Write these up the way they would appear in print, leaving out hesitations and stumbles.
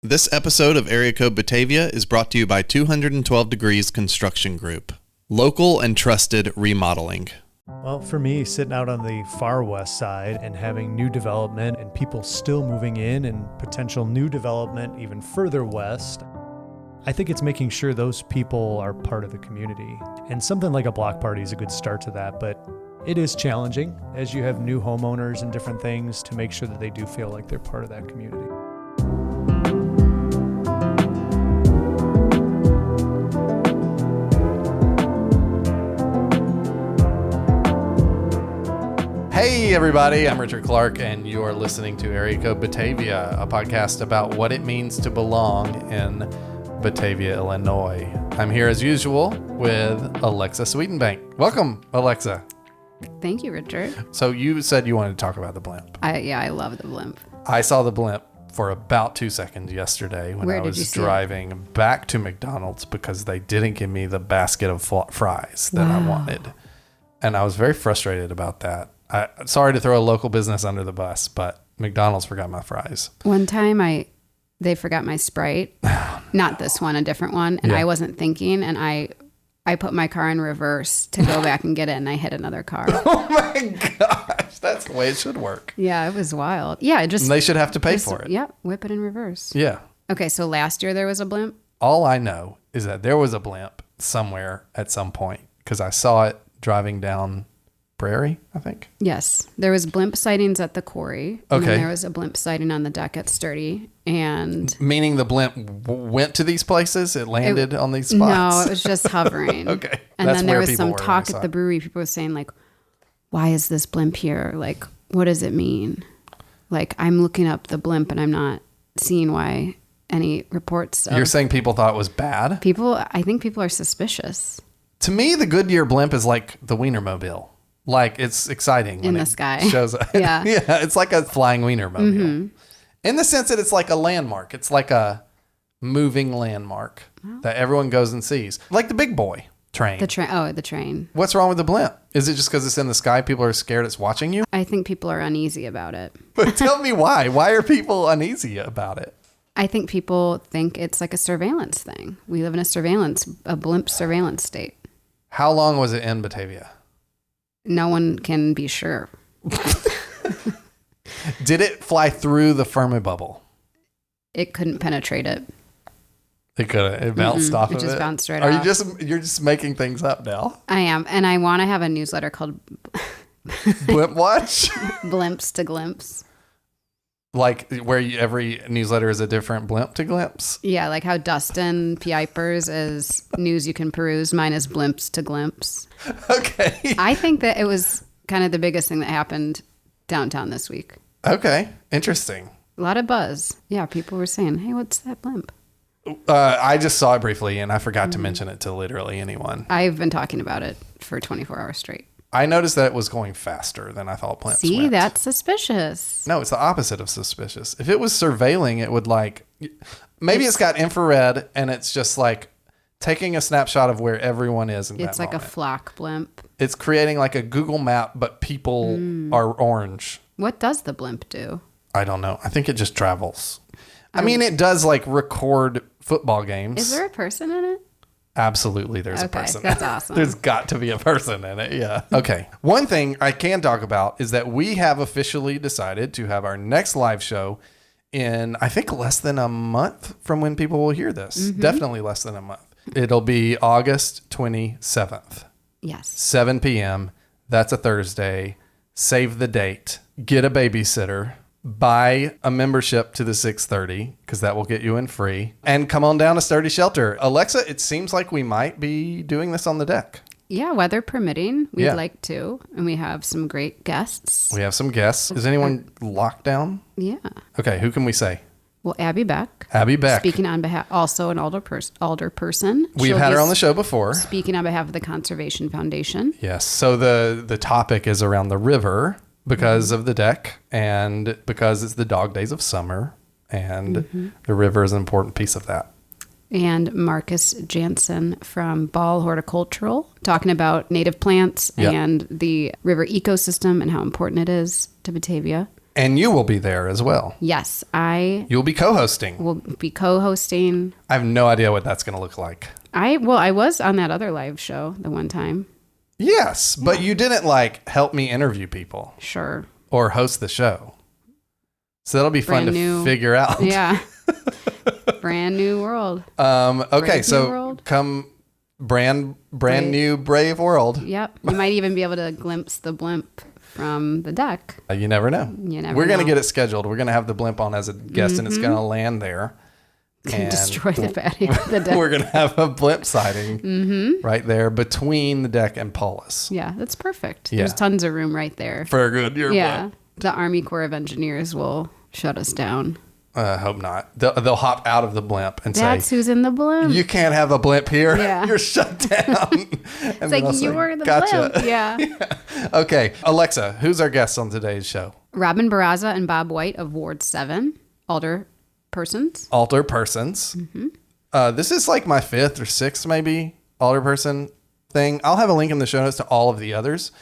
This episode of Area Code Batavia is brought to you by 212 Degrees Construction Group. Local and trusted remodeling. Well, for me, sitting out on the far west side and having new development and people still moving in and potential new development even further west, I think it's making sure those people are part of the community. And something like a block party is a good start to that, but it is challenging as you have new homeowners and different things to make sure that they do feel like they're part of that community. Hey everybody, I'm Richard Clark and you're listening to Area Code Batavia, a podcast about what it means to belong in Batavia, Illinois. I'm here as usual with Alexa Sweetenbank. Welcome, Alexa. Thank you, Richard. So you said you wanted to talk about the blimp. I love the blimp. I saw the blimp for about 2 seconds yesterday when I was driving back to McDonald's because they didn't give me the basket of fries that I wanted. And I was very frustrated about that. Sorry to throw a local business under the bus, but McDonald's forgot my fries. One time they forgot my Sprite. Not this one, a different one. And I wasn't thinking, and I put my car in reverse to go back and get it, and I hit another car. Oh my gosh, that's the way it should work. Yeah, it was wild. Yeah, and they should have to pay for it. Yep, whip it in reverse. Yeah. Okay, so last year there was a blimp? All I know is that there was a blimp somewhere at some point because I saw it driving down Prairie, I think. Yes. There was blimp sightings at the quarry. Okay. And then there was a blimp sighting on the deck at Sturdy. And meaning the blimp went to these places? It landed on these spots? No, it was just hovering. Okay. And then there was some talk at the brewery. People were saying, like, why is this blimp here? Like, what does it mean? Like, I'm looking up the blimp and I'm not seeing why any reports. You're saying people thought it was bad? I think people are suspicious. To me, the Goodyear blimp is like the Wienermobile. Like, it's exciting in when the sky. Shows up. Yeah. Yeah, it's like a flying Wienermobile. Mm-hmm. In the sense that it's like a landmark. It's like a moving landmark that everyone goes and sees. Like the big boy train. The train. What's wrong with the blimp? Is it just because it's in the sky, people are scared it's watching you? I think people are uneasy about it. But tell me why. Why are people uneasy about it? I think people think it's like a surveillance thing. We live in a blimp surveillance state. How long was it in Batavia? No one can be sure. Did it fly through the Fermi bubble? It couldn't penetrate it. It couldn't. It bounced off of it. It just bounced right off. You're just making things up now? I am. And I want to have a newsletter called Blimp Watch? Blimps to Glimpse. Like where every newsletter is a different blimp to glimpse? Yeah, like how Dustin Piepers is news you can peruse. Mine is blimps to glimpse. Okay. I think that it was kind of the biggest thing that happened downtown this week. Okay. Interesting. A lot of buzz. Yeah, people were saying, hey, what's that blimp? I just saw it briefly and I forgot to mention it to literally anyone. I've been talking about it for 24 hours straight. I noticed that it was going faster than I thought blimps See, went. that's suspicious. No, it's the opposite of suspicious. If it was surveilling, it would maybe it's got infrared and it's just like taking a snapshot of where everyone is in that moment. It's like a flock blimp. It's creating like a Google map, but people are orange. What does the blimp do? I don't know. I think it just travels. I mean, it does like record football games. Is there a person in it? Absolutely, there's a person. That's awesome. There's got to be a person in it, yeah. Okay. One thing I can talk about is that we have officially decided to have our next live show in, I think, less than a month from when people will hear this. Mm-hmm. Definitely less than a month. It'll be August 27th. Yes. 7 p.m. That's a Thursday. Save the date. Get a babysitter. Buy a membership to the 6:30 because that will get you in free. And come on down to Sturdy Shelter. Alexa, it seems like we might be doing this on the deck. Yeah, weather permitting. We'd like to. And we have some great guests. We have some guests. Is anyone locked down? Yeah. Okay, who can we say? Well, Abby Beck. Abby Beck. Speaking on behalf, also an alder person. We've had her on the show before. Speaking on behalf of the Conservation Foundation. Yes. So the topic is around the river because of the deck and because it's the dog days of summer and the river is an important piece of that. And Marcus Jansen from Ball Horticultural talking about native plants and the river ecosystem and how important it is to Batavia. And you will be there as well. Yes, You'll be co-hosting. will be co-hosting. I have no idea what that's going to look like. I was on that other live show the one time. Yes, but you didn't like help me interview people. Sure. Or host the show. So that'll be fun to figure out. Yeah. Brand new world. Okay, so world. Come brand new brave world. Yep. You might even be able to glimpse the blimp from the deck. You never know. We're going to get it scheduled. We're going to have the blimp on as a guest and it's going to land there. And destroy the patio. The deck. We're going to have a blimp sighting right there between the deck and Paulus. Yeah, that's perfect. Yeah. There's tons of room right there. For a good year. Yeah. The Army Corps of Engineers will shut us down. Hope not. They'll hop out of the blimp and That's say, who's in the blimp. You can't have a blimp here. Yeah. You're shut down. It's like, you're the blimp. Yeah. Okay. Alexa, who's our guest on today's show? Robin Barraza and Bob White of Ward 7, Alder Persons. This is like my 5th or 6th, maybe, alder person thing. I'll have a link in the show notes to all of the others.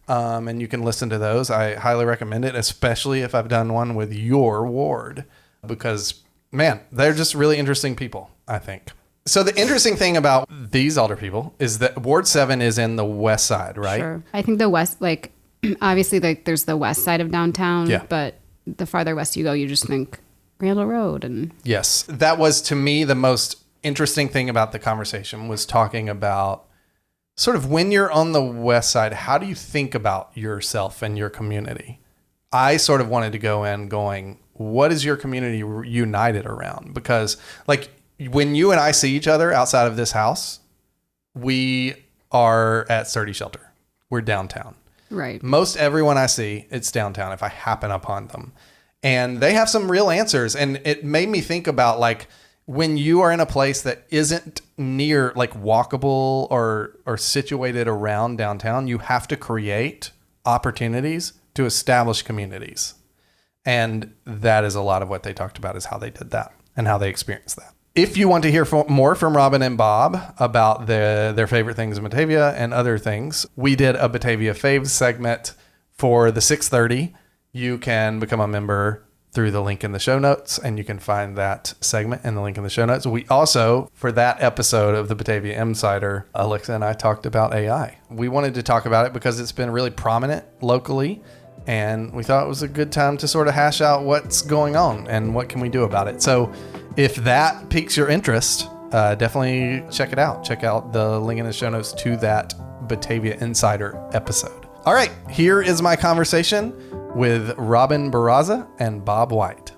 And you can listen to those. I highly recommend it, especially if I've done one with your ward. Because, man, they're just really interesting people, I think. So the interesting thing about these alder people is that Ward 7 is in the west side, right? Sure. I think the west, like, obviously, like, there's the west side of downtown. Yeah. But the farther west you go, you just think Randall Road. And yes. That was, to me, the most interesting thing about the conversation was talking about sort of when you're on the west side, how do you think about yourself and your community? I sort of wanted to go in going, what is your community united around? Because like when you and I see each other outside of this house, we are at Sturdy Shelter. We're downtown. Right. Most everyone I see, it's downtown if I happen upon them. And they have some real answers. And it made me think about like when you are in a place that isn't near like walkable or situated around downtown, you have to create opportunities to establish communities. And that is a lot of what they talked about is how they did that and how they experienced that. If you want to hear more from Robin and Bob about their favorite things in Batavia and other things, we did a Batavia Faves segment for the 6:30. You can become a member through the link in the show notes, and you can find that segment in the link in the show notes. We also, for that episode of the Batavia Insider, Alexa and I talked about AI. We wanted to talk about it because it's been really prominent locally, and we thought it was a good time to sort of hash out what's going on and what can we do about it. So if that piques your interest, definitely check it out. Check out the link in the show notes to that Batavia Insider episode. All right, here is my conversation with Robin Barraza and Bob White.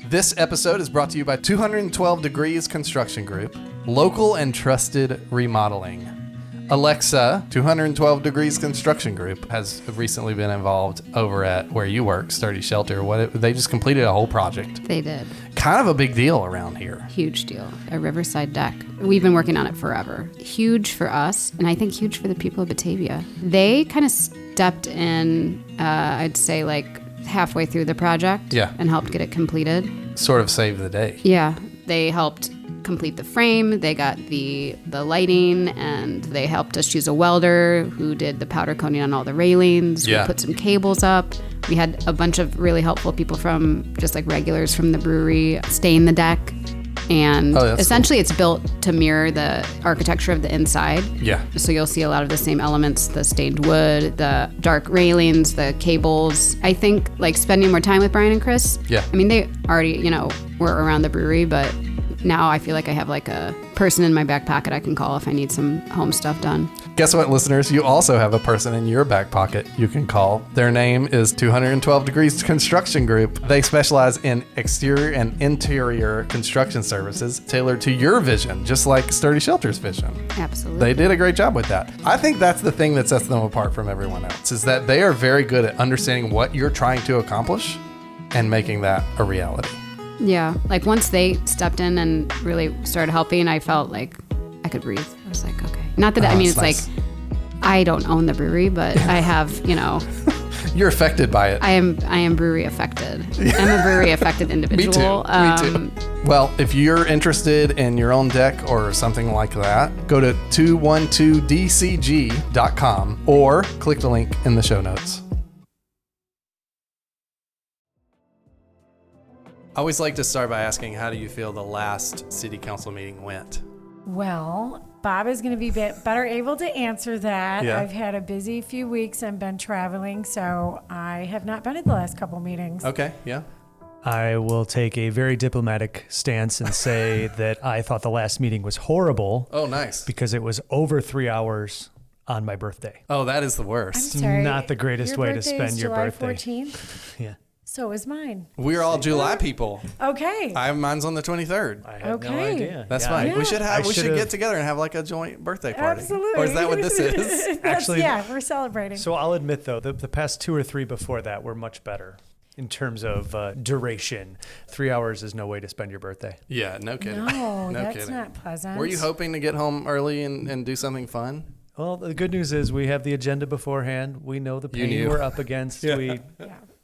This episode is brought to you by 212 Degrees Construction Group, local and trusted remodeling. Alexa, 212 Degrees Construction Group has recently been involved over at where you work, Sturdy Shelter. They just completed a whole project. They did. Kind of a big deal around here. Huge deal. A riverside deck. We've been working on it forever. Huge for us, and I think huge for the people of Batavia. They kind of stepped in, I'd say like halfway through the project. Yeah. And helped get it completed. Sort of saved the day. Yeah. They helped complete the frame. They got the lighting, and they helped us choose a welder who did the powder coating on all the railings. Yeah. We put some cables up. We had a bunch of really helpful people from just like regulars from the brewery stain the deck. And essentially It's built to mirror the architecture of the inside. Yeah. So you'll see a lot of the same elements, the stained wood, the dark railings, the cables. I think like spending more time with Brian and Chris. Yeah. I mean, they already, were around the brewery, but now I feel like I have like a person in my back pocket I can call if I need some home stuff done. Guess what, listeners? You also have a person in your back pocket you can call. Their name is 212 Degrees Construction Group. They specialize in exterior and interior construction services tailored to your vision, just like Sturdy Shelter's vision. Absolutely. They did a great job with that. I think that's the thing that sets them apart from everyone else, is that they are very good at understanding what you're trying to accomplish and making that a reality. Yeah. Like once they stepped in and really started helping, I felt like I could breathe. I was like, okay. Not that, it's nice. Like, I don't own the brewery, but I have, You're affected by it. I am brewery affected. I'm a brewery affected individual. Me too. Well, if you're interested in your own deck or something like that, go to 212dcg.com or click the link in the show notes. I always like to start by asking, how do you feel the last city council meeting went? Well, Bob is going to be better able to answer that. Yeah. I've had a busy few weeks. I've been traveling, so I have not been at the last couple meetings. Okay, yeah. I will take a very diplomatic stance and say that I thought the last meeting was horrible. Oh, nice. Because it was over 3 hours on my birthday. Oh, that is the worst. I'm sorry. Not the greatest way to spend your birthday. July 14th? Yeah. So is mine. We're all July people. Okay. Mine's on the 23rd. I had no Okay. idea. That's Yeah. fine. Yeah. We should get together and have like a joint birthday party. Absolutely. Or is that what this is? Actually, yeah, we're celebrating. So I'll admit, though, the past 2 or 3 before that were much better in terms of duration. 3 hours is no way to spend your birthday. Yeah, no kidding. No, no that's kidding. not pleasant. Were you hoping to get home early and do something fun? Well, the good news is we have the agenda beforehand. We know the pain knew. we're up against. Yeah.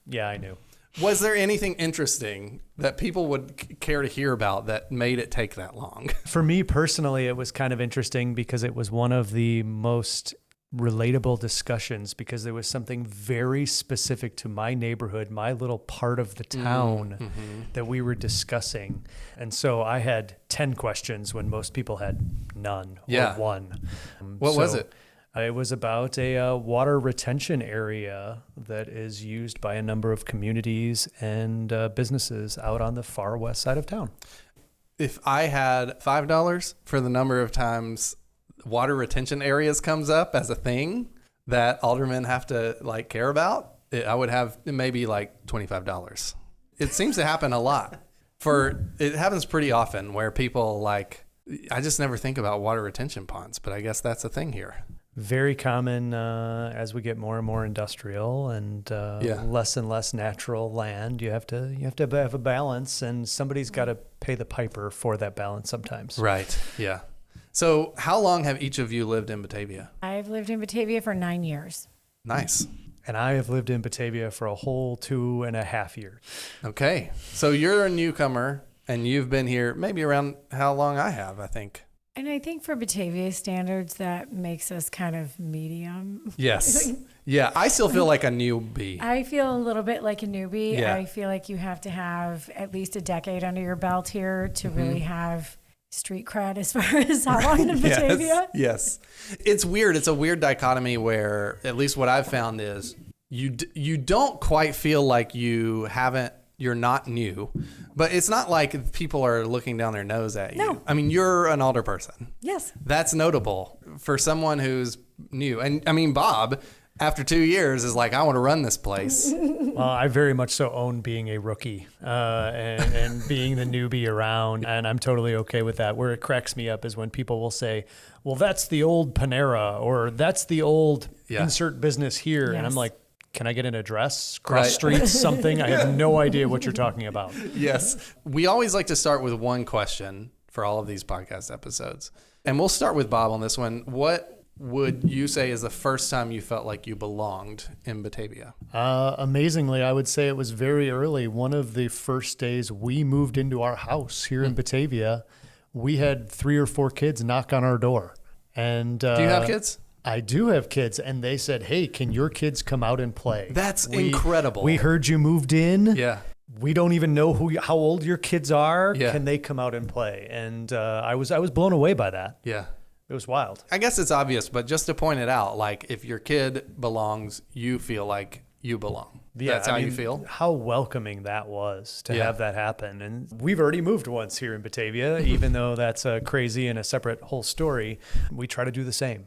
Yeah, I knew. Was there anything interesting that people would care to hear about that made it take that long? For me personally, it was kind of interesting because it was one of the most relatable discussions because there was something very specific to my neighborhood, my little part of the town that we were discussing. And so I had 10 questions when most people had none or one. What was it? It was about a water retention area that is used by a number of communities and businesses out on the far west side of town. If I had $5 for the number of times water retention areas comes up as a thing that aldermen have to like care about, I would have maybe like $25. It seems to happen a lot. It happens pretty often where people like, I just never think about water retention ponds, but I guess that's a thing here. Very common as we get more and more industrial and less and less natural land. You have to have a balance, and somebody's got to pay the piper for that balance sometimes. Right. Yeah. So how long have each of you lived in Batavia? I've lived in Batavia for 9 years. Nice. And I have lived in Batavia for a whole 2.5 years. Okay. So you're a newcomer, and you've been here maybe around how long I have, I think. And I think for Batavia standards, that makes us kind of medium. Yes. Yeah. I still feel like a newbie. I feel a little bit like a newbie. Yeah. I feel like you have to have at least a decade under your belt here to really have street cred as far as how long in Batavia. Yes. It's weird. It's a weird dichotomy where, at least what I've found is, you don't quite feel like you're not new, but it's not like people are looking down their nose at you. No. I mean, you're an older person. Yes. That's notable for someone who's new. And I mean, Bob, after 2 years, is like, I want to run this place. Well, I very much so own being a rookie and being the newbie around, and I'm totally okay with that. Where it cracks me up is when people will say, well, that's the old Panera, or that's the old insert business here. Yes. And I'm like, can I get an address, cross streets, something? I have no idea what you're talking about. Yes. We always like to start with one question for all of these podcast episodes. And we'll start with Bob on this one. What would you say is the first time you felt like you belonged in Batavia? Amazingly, I would say it was very early. One of the first days we moved into our house here in Batavia, we had 3 or 4 kids knock on our door. And Do you have kids? I do have kids, and they said, hey, can your kids come out and play? That's incredible. We heard you moved in. Yeah. We don't even know how old your kids are. Yeah. Can they come out and play? And I was blown away by that. Yeah. It was wild. I guess it's obvious, but just to point it out, like if your kid belongs, you feel like you belong. Yeah, That's how you feel? How welcoming that was to have that happen. And we've already moved once here in Batavia, even though that's crazy and a separate whole story. We try to do the same.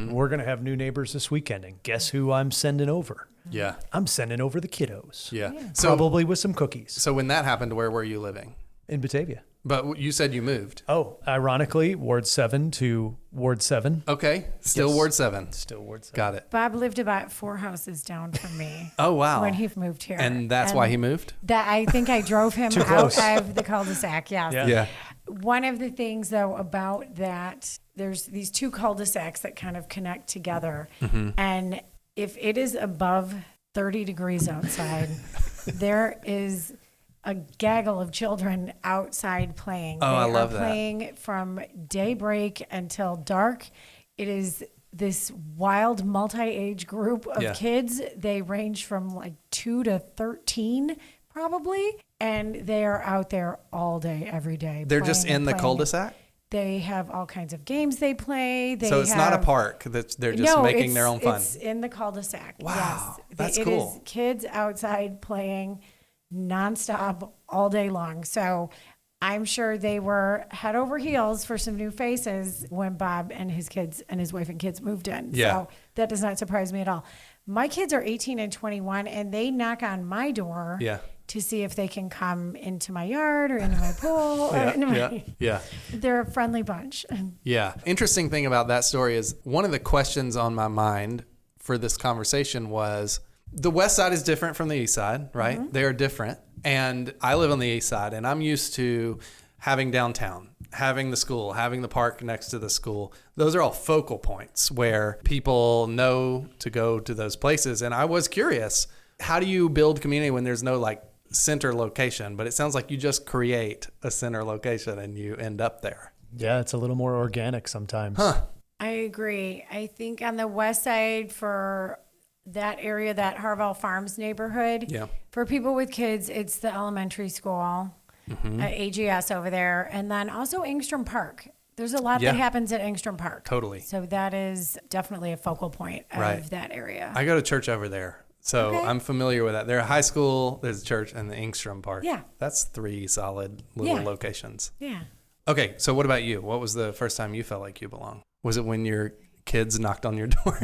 We're going to have new neighbors this weekend. And guess who I'm sending over? Yeah. I'm sending over the kiddos. Yeah. Probably with some cookies. So when that happened, where were you living? In Batavia. But you said you moved. Oh, ironically, Ward 7 to Ward 7. Okay. Still Ward 7. Still Ward 7. Got it. Bob lived about 4 houses down from me. Oh, wow. When he moved here. And that's why he moved? That I think I drove him Too out close. of the cul-de-sac, yes. Yeah. One of the things, though, about that, there's these 2 cul-de-sacs that kind of connect together. And if it is above 30 degrees outside, there is a gaggle of children outside playing. Oh, I love that. Playing from daybreak until dark. It is this wild multi-age group of kids. They range from like 2 to 13 probably, and they are out there all day, every day. They're just in the cul-de-sac? They have all kinds of games they play. So it's not a park. They're just making their own fun. It's in the cul-de-sac. Wow, yes. that's cool. It is kids outside playing nonstop all day long. So I'm sure they were head over heels for some new faces when Bob and his kids and his wife and kids moved in. Yeah. So that does not surprise me at all. My kids are 18 and 21, and they knock on my door to see if they can come into my yard or into my pool. They're a friendly bunch. Yeah. Interesting thing about that story is one of the questions on my mind for this conversation was the west side is different from the east side, right? Mm-hmm. They are different. And I live on the east side, and I'm used to having downtown, having the school, having the park next to the school. Those are all focal points where people know to go to those places. And I was curious, how do you build community when there's no like center location? But it sounds like you just create a center location and you end up there. Yeah, it's a little more organic sometimes. Huh. I agree. I think on the west side for that area, that Harvell Farms neighborhood, for people with kids, it's the elementary school, AGS over there, and then also Engstrom Park. There's a lot that happens at Engstrom Park. Totally. So that is definitely a focal point of that area. I go to church over there. So I'm familiar with that. There's a high school, there's a church, and the Engstrom Park. Yeah. That's 3 solid little locations. Yeah. Okay, so what about you? What was the first time you felt like you belonged? Was it when your kids knocked on your door?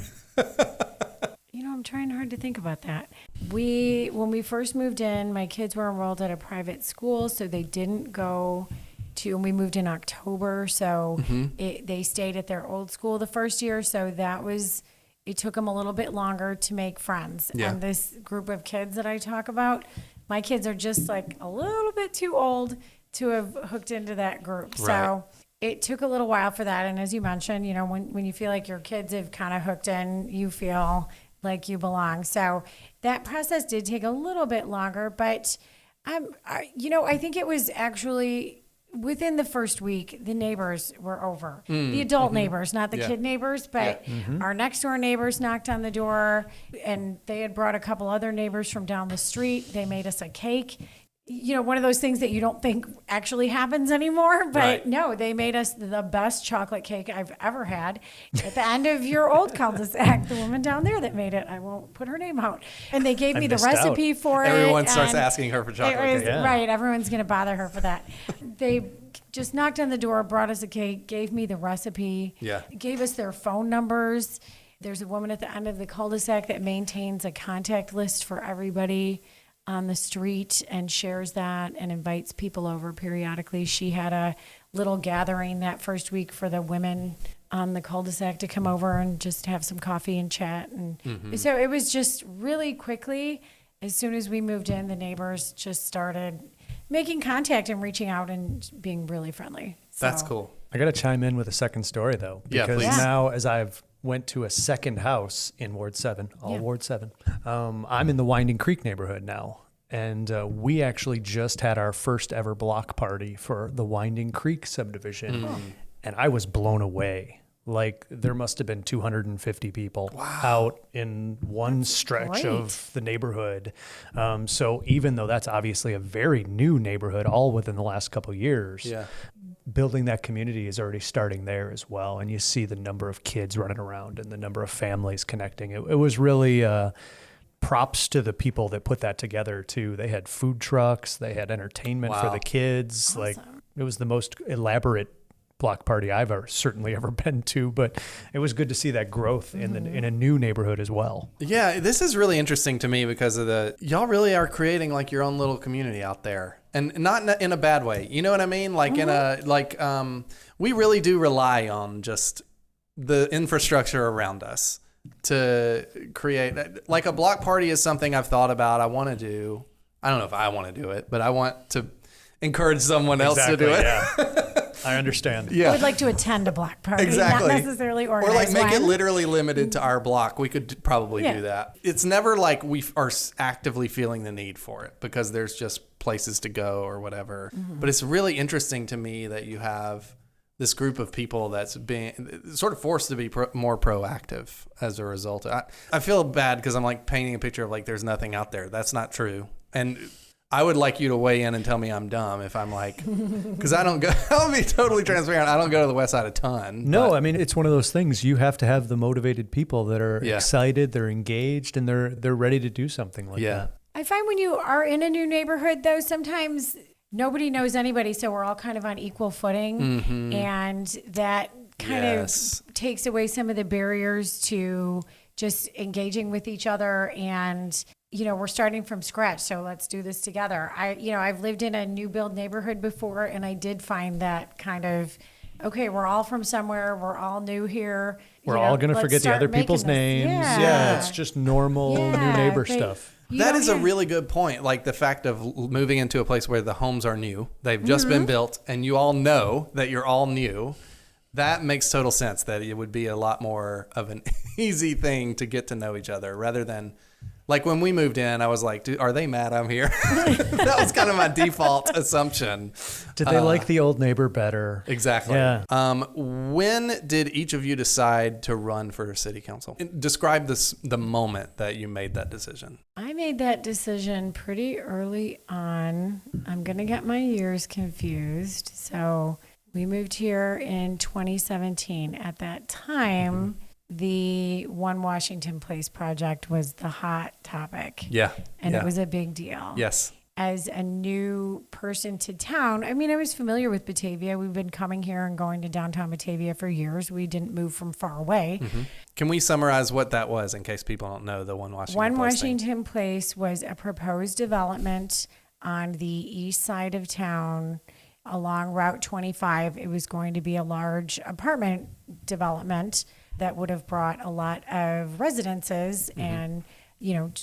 I'm trying hard to think about that. When we first moved in, my kids were enrolled at a private school, so they didn't go to, and we moved in October, so they stayed at their old school the first year, so it took them a little bit longer to make friends. Yeah. And this group of kids that I talk about, my kids are just like a little bit too old to have hooked into that group. Right. So it took a little while for that. And as you mentioned, when you feel like your kids have kind of hooked in, you feel like you belong. So that process did take a little bit longer, but I think it was actually within the first week, the neighbors were over. The adult neighbors, not the kid neighbors, but our next door neighbors knocked on the door, and they had brought a couple other neighbors from down the street. They made us a cake. One of those things that you don't think actually happens anymore, but no, they made us the best chocolate cake I've ever had at the end of your old cul-de-sac. The woman down there that made it, I won't put her name out, and they gave me the recipe for it. Everyone starts asking her for chocolate cake. Right, everyone's going to bother her for that. They just knocked on the door, brought us a cake, gave me the recipe, gave us their phone numbers. There's a woman at the end of the cul-de-sac that maintains a contact list for everybody on the street and shares that and invites people over periodically. She had a little gathering that first week for the women on the cul-de-sac to come over and just have some coffee and chat. And so it was just really quickly, as soon as we moved in, the neighbors just started making contact and reaching out and being really friendly. So, that's cool. I got to chime in with a second story, though, because now as I've went to a second house in Ward 7, Ward 7. I'm in the Winding Creek neighborhood now, and we actually just had our first ever block party for the Winding Creek subdivision, and I was blown away. Like, there must have been 250 people out in one stretch of the neighborhood. So even though that's obviously a very new neighborhood, all within the last couple of years, building that community is already starting there as well. And you see the number of kids running around and the number of families connecting. It was really props to the people that put that together too. They had food trucks, they had entertainment for the kids. Awesome. Like, it was the most elaborate block party I've certainly ever been to, but it was good to see that growth in a new neighborhood as well. Yeah, this is really interesting to me because of y'all really are creating like your own little community out there, and not in a bad way. You know what I mean? Like we really do rely on just the infrastructure around us to create. Like, a block party is something I've thought about. I want to do. I don't know if I want to do it, but I want to encourage someone else to do it. Yeah. I understand. I would like to attend a block party, Exactly. not necessarily organize Or like make it one. literally limited to our block. We could probably do that. It's never like we are actively feeling the need for it because there's just places to go or whatever. Mm-hmm. But it's really interesting to me that you have this group of people that's being sort of forced to be more proactive as a result. I feel bad because I'm like painting a picture of like there's nothing out there. That's not true. And I would like you to weigh in and tell me I'm dumb if I'm like, because I don't go, I'll be totally transparent. I don't go to the West Side a ton. No, I mean, it's one of those things. You have to have the motivated people that are excited, they're engaged, and they're ready to do something like that. I find when you are in a new neighborhood, though, sometimes nobody knows anybody, so we're all kind of on equal footing. Mm-hmm. And that kind of takes away some of the barriers to just engaging with each other. And we're starting from scratch, so let's do this together. I've lived in a new build neighborhood before, and I did find that kind of, okay, we're all from somewhere. We're all new here. We're all going to forget the other people's names. Yeah, it's just normal new neighbor stuff. That is a really good point. Like the fact of moving into a place where the homes are new, they've just been built, and you all know that you're all new. That makes total sense, that it would be a lot more of an easy thing to get to know each other rather than, like when we moved in, I was like, are they mad I'm here? That was kind of my default assumption. Did they like the old neighbor better? Exactly. Yeah. When did each of you decide to run for city council? Describe the moment that you made that decision. I made that decision pretty early on. I'm going to get my years confused. So we moved here in 2017. At that time, the One Washington Place project was the hot topic. Yeah. And it was a big deal. Yes. As a new person to town, I mean, I was familiar with Batavia. We've been coming here and going to downtown Batavia for years. We didn't move from far away. Mm-hmm. Can we summarize what that was in case people don't know the One Washington Place? One Washington Place was a proposed development on the east side of town along Route 25. It was going to be a large apartment development that would have brought a lot of residences and,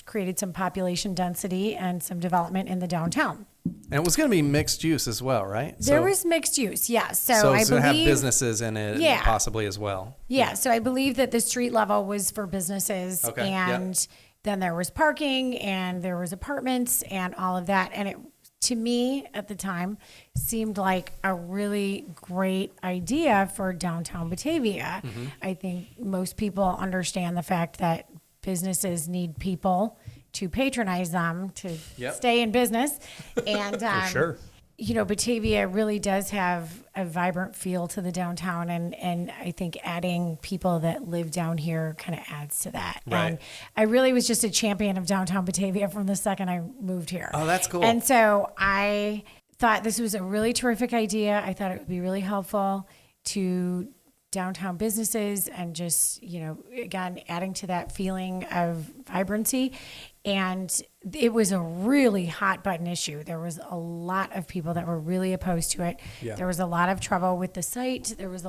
created some population density and some development in the downtown. And it was going to be mixed use as well, right? There was mixed use, yes. So it's going to have businesses in it possibly as well. Yeah, so I believe that the street level was for businesses. Okay. And then there was parking and there was apartments and all of that. And it, to me at the time, seemed like a really great idea for downtown Batavia. Mm-hmm. I think most people understand the fact that businesses need people to patronize them to stay in business. And for sure. Batavia really does have a vibrant feel to the downtown, and I think adding people that live down here kind of adds to that. Right. And I really was just a champion of downtown Batavia from the second I moved here. Oh, that's cool. And so I thought this was a really terrific idea. I thought it would be really helpful to downtown businesses and just, again, adding to that feeling of vibrancy. And it was a really hot button issue. There was a lot of people that were really opposed to it. Yeah. There was a lot of trouble with the site. There was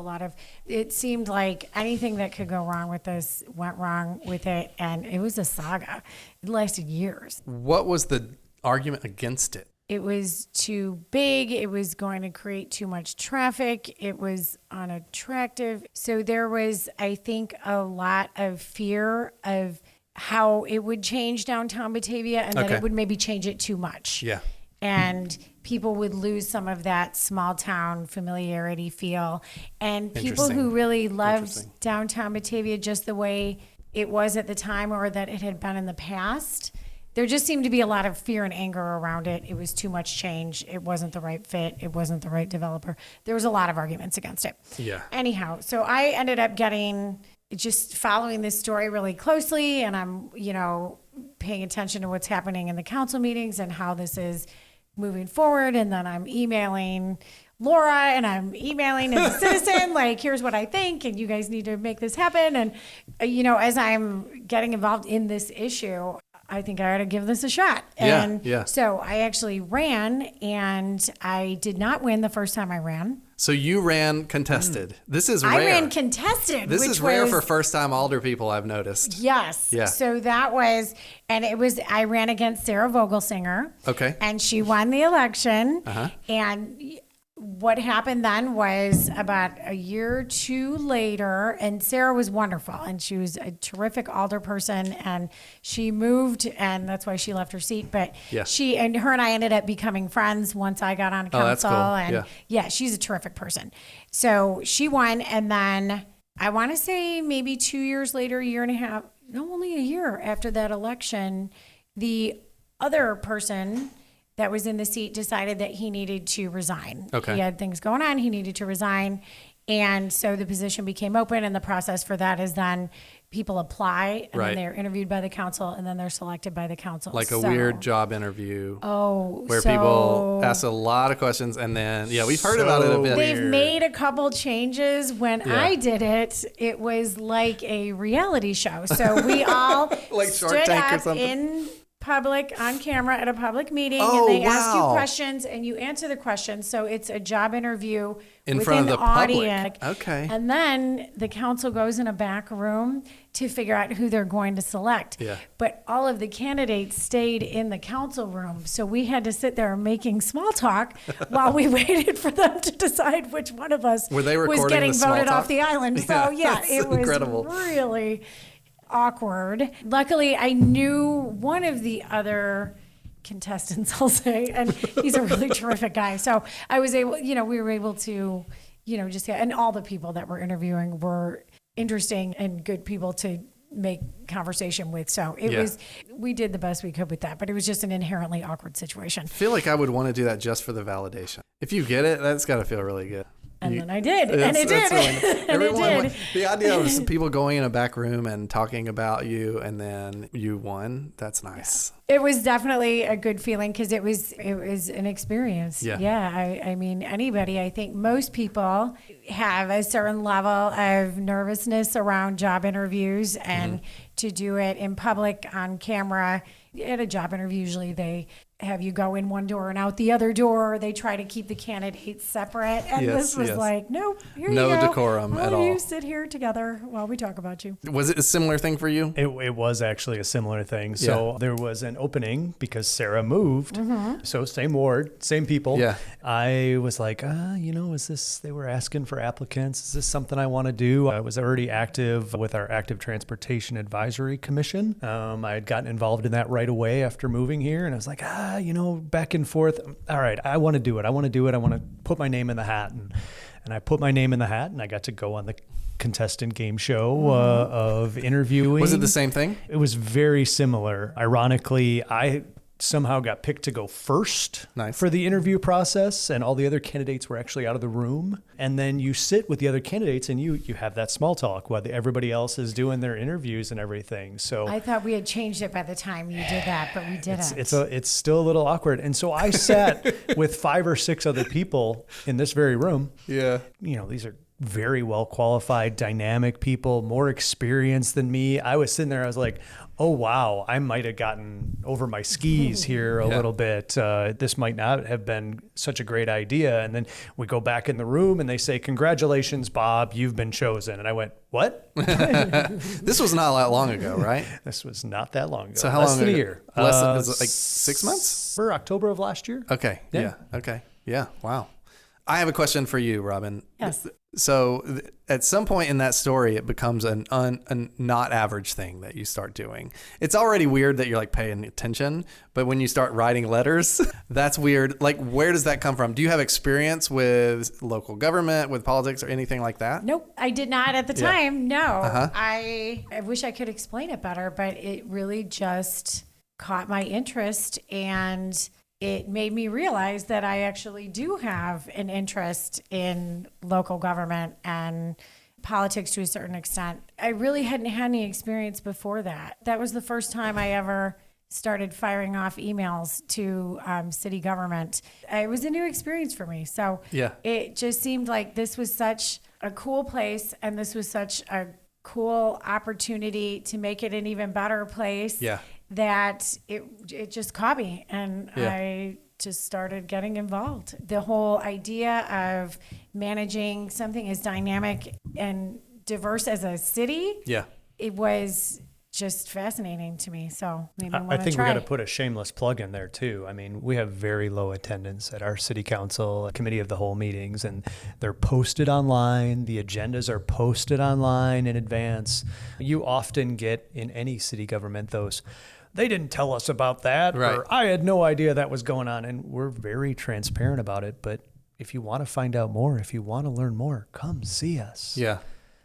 it seemed like anything that could go wrong with this went wrong with it. And it was a saga. It lasted years. What was the argument against it? It was too big. It was going to create too much traffic. It was unattractive. So there was, I think, a lot of fear of how it would change downtown Batavia and that it would maybe change it too much. Yeah. And people would lose some of that small town familiarity feel. And people who really loved downtown Batavia just the way it was at the time or that it had been in the past, there just seemed to be a lot of fear and anger around it. It was too much change. It wasn't the right fit. It wasn't the right developer. There was a lot of arguments against it. Yeah. Anyhow, so I ended up just following this story really closely, and I'm, paying attention to what's happening in the council meetings and how this is moving forward. And then I'm emailing Laura and I'm emailing as a citizen, like, here's what I think, and you guys need to make this happen. And, as I'm getting involved in this issue, I think I ought to give this a shot. And so I actually ran, and I did not win the first time I ran. So you ran contested. This is rare. I ran contested. This is rare for first-time alder people, I've noticed. Yes. Yeah. So that was, and I ran against Sarah Vogelsinger. Okay. And she won the election. Uh-huh. And what happened then was about a year or two later, and Sarah was wonderful, and she was a terrific alderperson, and she moved, and that's why she left her seat. But her and I ended up becoming friends once I got on council. That's cool. And she's a terrific person. So she won, and then I want to say maybe 2 years later, a year and a half, no, only a year after that election, the other person that was in the seat decided that he needed to resign. Okay. He had things going on. He needed to resign. And so the position became open, and the process for that is then people apply, and then they're interviewed by the council, and then they're selected by the council. Like a weird job interview. Oh, where people ask a lot of questions, and then, we've heard about it a bit. They've made a couple changes. When I did it, it was like a reality show. So we all like stood up in public on camera at a public meeting, and they ask you questions, and you answer the questions. So it's a job interview in with front an of the audience. Public. Okay. And then the council goes in a back room to figure out who they're going to select. Yeah. But all of the candidates stayed in the council room, so we had to sit there making small talk while we waited for them to decide which one of us was getting voted off the island. So it was incredible. Really awkward. Luckily, I knew one of the other contestants, I'll say, and he's a really terrific guy. So I was able, we were able to, and all the people that were interviewing were interesting and good people to make conversation with. So we did the best we could with that, but it was just an inherently awkward situation. I feel like I would want to do that just for the validation. If you get it, that's got to feel really good. And then I did, and it did. And it did. The idea of some people going in a back room and talking about you, and then you won, that's nice. Yeah. It was definitely a good feeling because it was an experience. I mean, anybody, I think most people have a certain level of nervousness around job interviews, and to do it in public on camera. At a job interview, usually they have you go in one door and out the other door. They try to keep the candidates separate. And this was like, nope, here you go. No decorum at all. You sit here together while we talk about you. Was it a similar thing for you? It was actually a similar thing. So there was an opening because Sarah moved. So same ward, same people. Yeah. I was like, is this, they were asking for applicants. Is this something I want to do? I was already active with our Active Transportation Advisory Commission. I had gotten involved in that right away after moving here. And I was like, back and forth. All right, I want to do it. I want to put my name in the hat. And I put my name in the hat, and I got to go on the contestant game show of interviewing. Was it the same thing? It was very similar. Ironically, I somehow got picked to go first for the interview process, and all the other candidates were actually out of the room. And then you sit with the other candidates and you have that small talk while everybody else is doing their interviews and everything. So I thought we had changed it by the time you did that, but we didn't. It's still a little awkward. And so I sat with 5 or 6 other people in this very room. Yeah. These are very well qualified, dynamic people, more experienced than me. I was sitting there, I was like, oh, wow, I might have gotten over my skis here a little bit. This might not have been such a great idea. And then we go back in the room and they say, congratulations, Bob, you've been chosen. And I went, what? This was not that long ago, right? This was not that long ago. So how Less long than ago? A year. Was it like 6 months? For October of last year. Okay. Yeah. Okay. Yeah. Wow. I have a question for you, Robin. Yes. So at some point in that story, it becomes a not average thing that you start doing. It's already weird that you're like paying attention, but when you start writing letters, that's weird. Like, where does that come from? Do you have experience with local government, with politics, or anything like that? Nope, I did not at the time. No, I wish I could explain it better, but it really just caught my interest, and it made me realize that I actually do have an interest in local government and politics to a certain extent. I really hadn't had any experience before that. That was the first time I ever started firing off emails to city government. It was a new experience for me. So it just seemed like this was such a cool place, and this was such a cool opportunity to make it an even better place. That it just caught me, and I just started getting involved. The whole idea of managing something as dynamic and diverse as a city, it was just fascinating to me. So maybe I think we got to put a shameless plug in there too. I mean, we have very low attendance at our city council committee of the whole meetings, and they're posted online. The agendas are posted online in advance. You often get in any city government those, they didn't tell us about that, right, or I had no idea that was going on. And we're very transparent about it. But if you want to find out more, if you want to learn more, come see us. Yeah.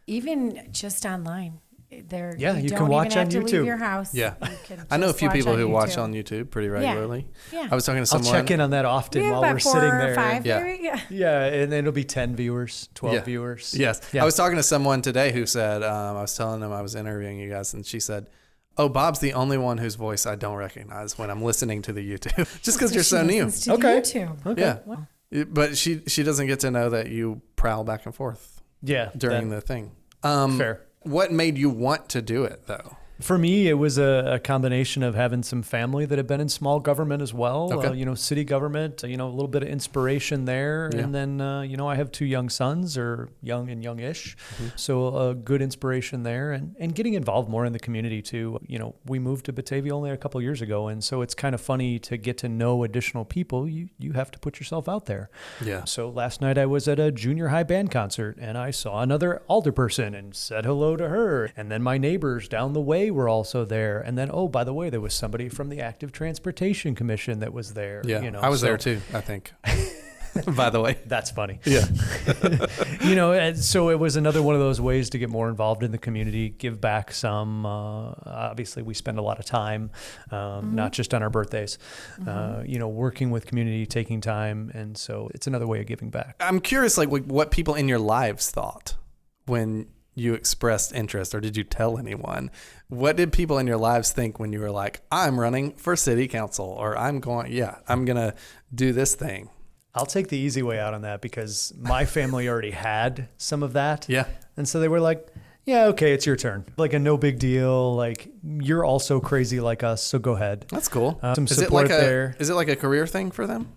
Even just online. You can don't watch even have on to YouTube. leave your house. Yeah. You can I know a just few watch people on who watch YouTube. on YouTube pretty regularly. Yeah. I was talking to I'll someone. check in on that often We have while about we're 4 sitting or there. 5 Yeah. there. Yeah. Yeah, and then it'll be 10 viewers, 12 Yeah. viewers. Yes. Yeah. I was talking to someone today who said, I was telling them I was interviewing you guys, and she said, "Oh, Bob's the only one whose voice I don't recognize when I'm listening to the YouTube." Just because you're so new. To Okay. the YouTube. Okay. Yeah. Wow. But she doesn't get to know that you prowl back and forth Yeah. during the thing. Fair. What made you want to do it, though? For me, it was a combination of having some family that had been in small government as well. Okay. City government, a little bit of inspiration there. Yeah. And then, I have 2 young sons, or young and youngish. Mm-hmm. So a good inspiration there, and getting involved more in the community too. We moved to Batavia only a couple years ago. And so it's kind of funny to get to know additional people. You have to put yourself out there. Yeah. So last night I was at a junior high band concert, and I saw another alderperson and said hello to her. And then my neighbors down the way were also there. And then, oh, by the way, there was somebody from the Active Transportation Commission that was there. Yeah. I was there too, I think. By the way. That's funny. Yeah. And so it was another one of those ways to get more involved in the community, give back some. Obviously, we spend a lot of time, not just on our birthdays, working with community, taking time. And so it's another way of giving back. I'm curious, like, what people in your lives thought when you expressed interest, or did you tell anyone? What did people in your lives think when you were like, I'm running for city council, or I'm going to do this thing? I'll take the easy way out on that, because my family already had some of that. Yeah. And so they were like, yeah, okay, it's your turn. Like a no big deal. Like, you're also crazy like us, so go ahead. That's cool. Some support there. Is it like a career thing for them?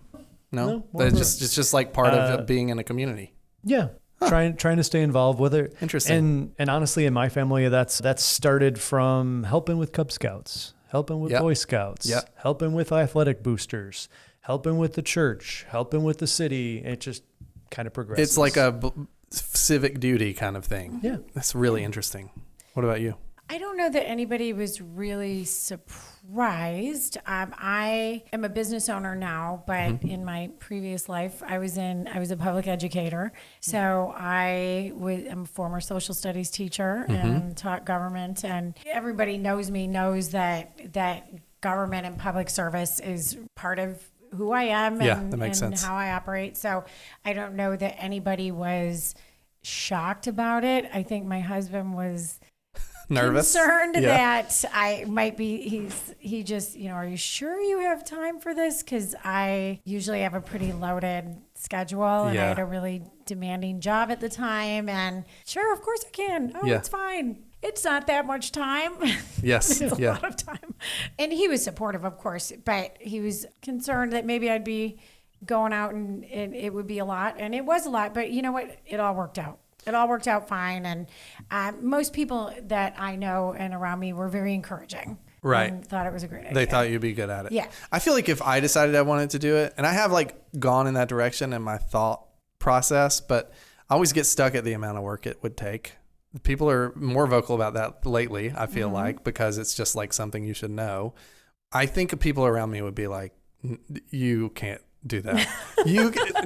No, more it's just like part of being in a community. Yeah. Trying to stay involved with it. Interesting. And honestly, in my family, that's started from helping with Cub Scouts, helping with Boy Scouts, helping with athletic boosters, helping with the church, helping with the city. It just kind of progresses. It's like a civic duty kind of thing. Yeah. That's really interesting. What about you? I don't know that anybody was really surprised. I am a business owner now, but in my previous life, I was a public educator. So I'm a former social studies teacher and taught government. And everybody knows that government and public service is part of who I am that makes sense. How I operate. So I don't know that anybody was shocked about it. I think my husband was nervous, concerned that I might be, he just, are you sure you have time for this? Because I usually have a pretty loaded schedule, and I had a really demanding job at the time, and sure, of course I can. Oh, it's fine. It's not that much time. Yes. It's a lot of time. And he was supportive, of course, but he was concerned that maybe I'd be going out and it would be a lot. And it was a lot, but you know what? It all worked out. It all worked out fine. And most people that I know and around me were very encouraging. Right. And thought it was a great idea. They thought you'd be good at it. Yeah. I feel like if I decided I wanted to do it, and I have like gone in that direction in my thought process, but I always get stuck at the amount of work it would take. People are more vocal about that lately, I feel like, because it's just like something you should know. I think people around me would be like, you can't do that.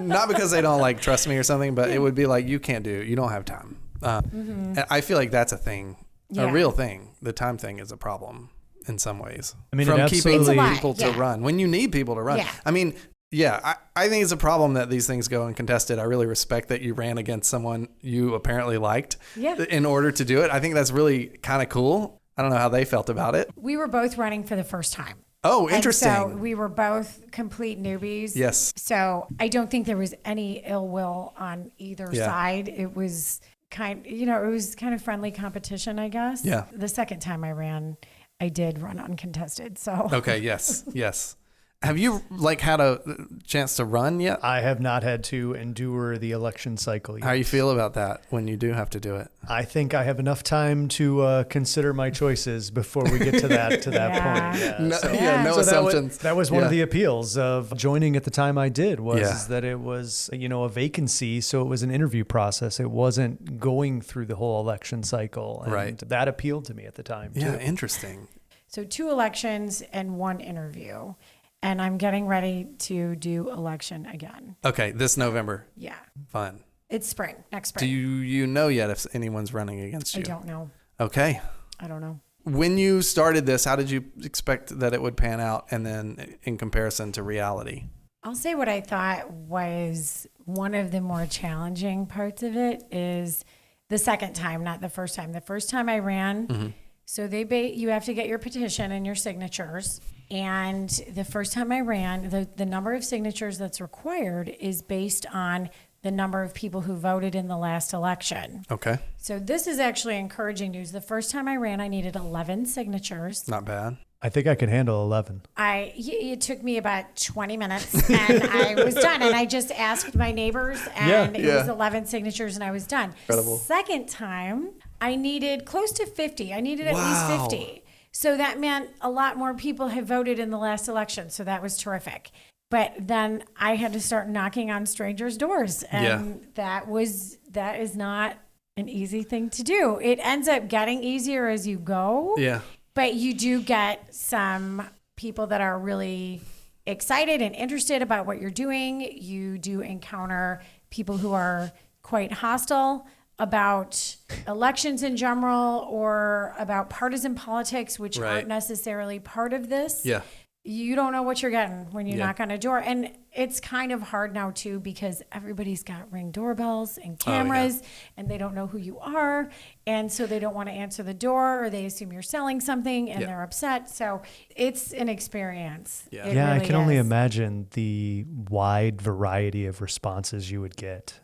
Not because they don't like trust me or something, but it would be like, you can't do it. You don't have time. And I feel like that's a thing, a real thing. The time thing is a problem in some ways. I mean, from keeping absolutely- people to run when you need people to run. Yeah. I mean, I think it's a problem that these things go uncontested. I really respect that you ran against someone you apparently liked in order to do it. I think that's really kind of cool. I don't know how they felt about it. We were both running for the first time. Oh, interesting. And so we were both complete newbies. Yes. So I don't think there was any ill will on either side. It was it was kind of friendly competition, I guess. Yeah. The second time I ran, I did run uncontested. So. Okay. Yes. Have you had a chance to run yet? I have not had to endure the election cycle yet. How you feel about that when you do have to do it? I think I have enough time to consider my choices before we get to that point. Yeah. No assumptions. That was one of the appeals of joining at the time I did was that it was, a vacancy. So it was an interview process. It wasn't going through the whole election cycle. And that appealed to me at the time, too. Yeah, interesting. So 2 elections and 1 interview. And I'm getting ready to do election again. Okay, this November. Yeah. Fun. It's spring, next spring. Do you know yet if anyone's running against you? I don't know. Okay. I don't know. When you started this, how did you expect that it would pan out, and then in comparison to reality? I'll say what I thought was one of the more challenging parts of it is the second time, not the first time. The first time I ran, so you have to get your petition and your signatures. And the first time I ran, the number of signatures that's required is based on the number of people who voted in the last election. Okay. So this is actually encouraging news. The first time I ran, I needed 11 signatures. Not bad. I think I could handle 11. It took me about 20 minutes and I was done. And I just asked my neighbors and it was 11 signatures and I was done. Incredible. Second time, I needed close to 50. I needed at least 50. So that meant a lot more people had voted in the last election. So that was terrific. But then I had to start knocking on strangers' doors. And that is not an easy thing to do. It ends up getting easier as you go. Yeah. But you do get some people that are really excited and interested about what you're doing. You do encounter people who are quite hostile about elections in general or about partisan politics, which aren't necessarily part of this. Yeah. You don't know what you're getting when you knock on a door. And it's kind of hard now, too, because everybody's got Ring doorbells and cameras, and they don't know who you are. And so they don't want to answer the door, or they assume you're selling something, and they're upset. So it's an experience. Yeah, It really I can only is. imagine the wide variety of responses you would get.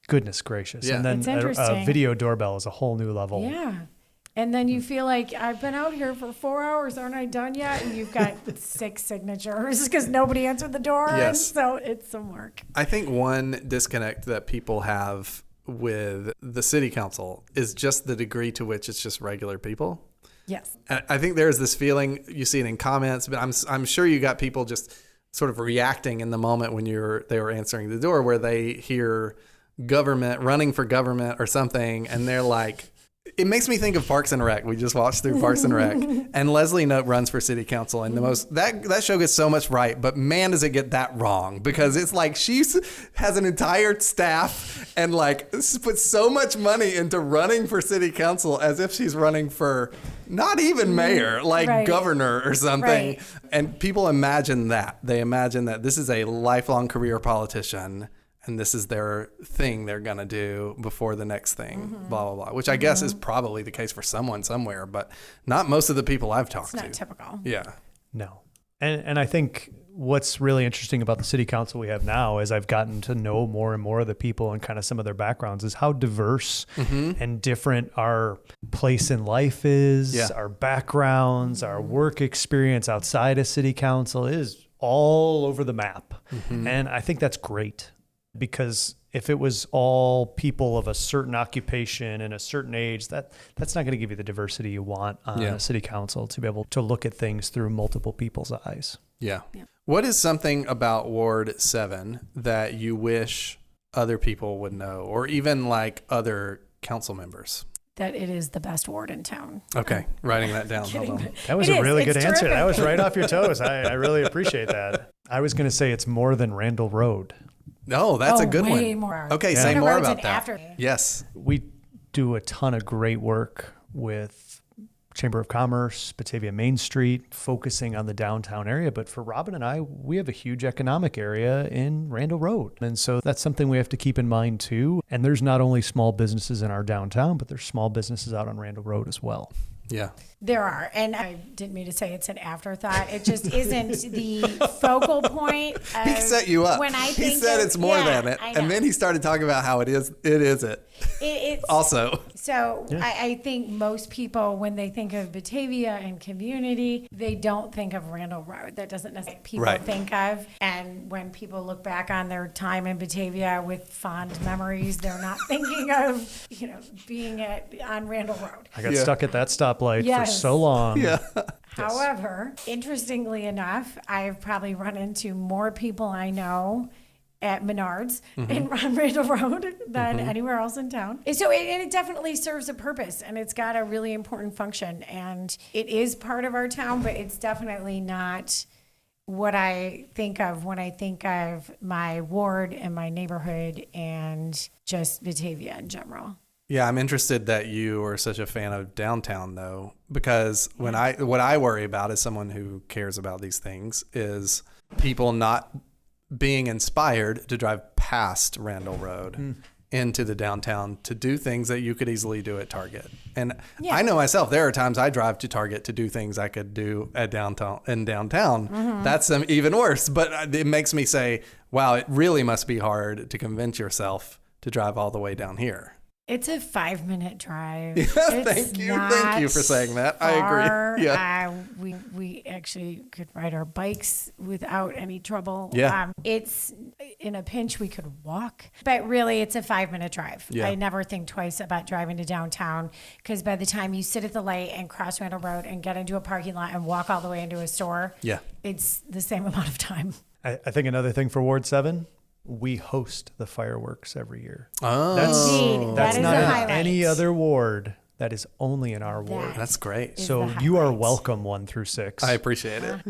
Goodness gracious. Yeah. And then It's a interesting. video doorbell is a whole new level. Yeah. And then you feel like, I've been out here for 4 hours. Aren't I done yet? And you've got 6 signatures because nobody answered the door. Yes. And so it's some work. I think one disconnect that people have with the city council is just the degree to which it's just regular people. Yes. And I think there's this feeling, you see it in comments, but I'm sure you got people just sort of reacting in the moment when they were answering the door, where they hear government, running for government or something, and they're like, it makes me think of Parks and Rec. We just watched through Parks and Rec, and Leslie Knope runs for city council, and that show gets so much right, but man, does it get that wrong, because it's like she has an entire staff and puts so much money into running for city council as if she's running for not even mayor, governor or something. Right. And people imagine that. They imagine that this is a lifelong career politician, and this is their thing they're going to do before the next thing, blah, blah, blah, which I guess is probably the case for someone somewhere, but not most of the people I've talked to. It's not typical. Yeah. No. And I think what's really interesting about the city council we have now, as I've gotten to know more and more of the people and kind of some of their backgrounds, is how diverse and different our place in life is, our backgrounds, our work experience outside of city council is all over the map. And I think that's great. Because if it was all people of a certain occupation and a certain age, that's not going to give you the diversity you want on a city council to be able to look at things through multiple people's eyes. Yeah. What is something about Ward 7 that you wish other people would know, or even other council members? That it is the best ward in town. Okay, writing that down. Hold on. That was a really good answer. Terrific. That was right off your toes. I really appreciate that. I was going to say it's more than Randall Road. No, that's a good way one. More. Okay, say Randall more Road's about an that. after. Yes. We do a ton of great work with Chamber of Commerce, Batavia Main Street, focusing on the downtown area. But for Robin and I, we have a huge economic area in Randall Road. And so that's something we have to keep in mind too. And there's not only small businesses in our downtown, but there's small businesses out on Randall Road as well. Yeah. There are, and I didn't mean to say it's an afterthought. It just isn't the focal point. He set you up. When he said it's more than it, and then he started talking about how it is. It is it. It's also. So I think most people, when they think of Batavia and community, they don't think of Randall Road. That doesn't necessarily people think of. And when people look back on their time in Batavia with fond memories, they're not thinking of being on Randall Road. I got stuck at that stoplight for so long. Yeah. However, interestingly enough, I've probably run into more people I know at Menards on Randall Road than anywhere else in town. So it definitely serves a purpose, and it's got a really important function, and it is part of our town, but it's definitely not what I think of when I think of my ward and my neighborhood and just Batavia in general. Yeah, I'm interested that you are such a fan of downtown, though, because what I worry about as someone who cares about these things is people not being inspired to drive past Randall Road into the downtown to do things that you could easily do at Target. And I know myself, there are times I drive to Target to do things I could do at downtown. That's even worse. But it makes me say, wow, it really must be hard to convince yourself to drive all the way down here. It's a 5-minute drive. Thank you for saying that. Far. I agree. Yeah. We actually could ride our bikes without any trouble. Yeah. It's in a pinch we could walk, but really it's a 5-minute drive. Yeah. I never think twice about driving to downtown because by the time you sit at the light and cross Randall Road and get into a parking lot and walk all the way into a store, it's the same amount of time. I think another thing for Ward 7, we host the fireworks every year. Oh, that's not in any other ward. That is only in our ward. That's great. So you are welcome 1 through 6. I appreciate it.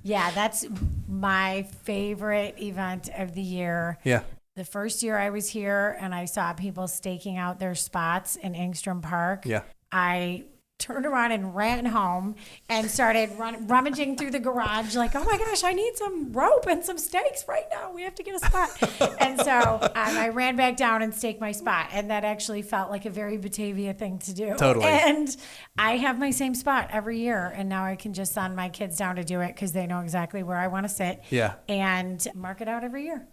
Yeah, that's my favorite event of the year. Yeah. The first year I was here and I saw people staking out their spots in Engstrom Park. Yeah. I turned around and ran home and started rummaging through the garage like, oh my gosh, I need some rope and some stakes right now. We have to get a spot. And so I ran back down and staked my spot. And that actually felt like a very Batavia thing to do. Totally. And I have my same spot every year. And now I can just send my kids down to do it because they know exactly where I want to sit. Yeah. And mark it out every year.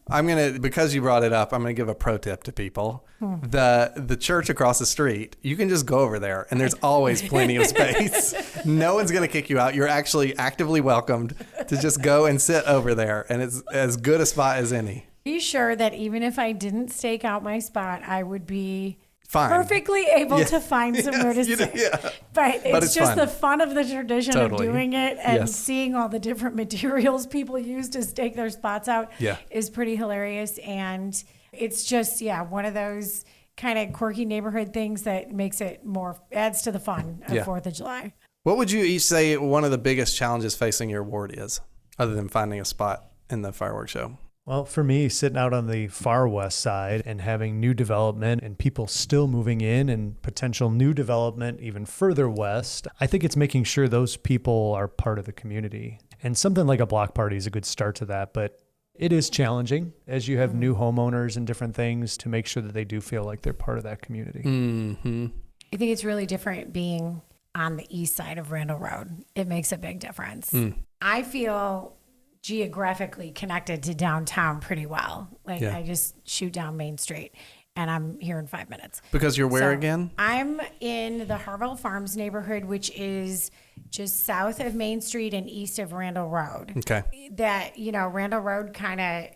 Because you brought it up, I'm going to give a pro tip to people. The church across the street, you can just go over there and there's always plenty of space. No one's going to kick you out. You're actually actively welcomed to just go and sit over there, and it's as good a spot as any. Be sure that even if I didn't stake out my spot, I would be fine, perfectly able to find somewhere to sit. But it's just fun. The fun of the tradition of doing it and seeing all the different materials people use to stake their spots out is pretty hilarious. And it's just, one of those kind of quirky neighborhood things that makes it adds to the fun of 4th of July. What would you each say one of the biggest challenges facing your ward is, other than finding a spot in the fireworks show? Well, for me, sitting out on the far west side and having new development and people still moving in and potential new development even further west, I think it's making sure those people are part of the community. And something like a block party is a good start to that, but it is challenging as you have new homeowners and different things to make sure that they do feel like they're part of that community. Mm-hmm. I think it's really different being on the east side of Randall Road. It makes a big difference. I feel geographically connected to downtown pretty well. I just shoot down Main Street and I'm here in 5 minutes. Because you're where again? I'm in the Harville Farms neighborhood, which is just south of Main Street and east of Randall Road. Okay. That, Randall Road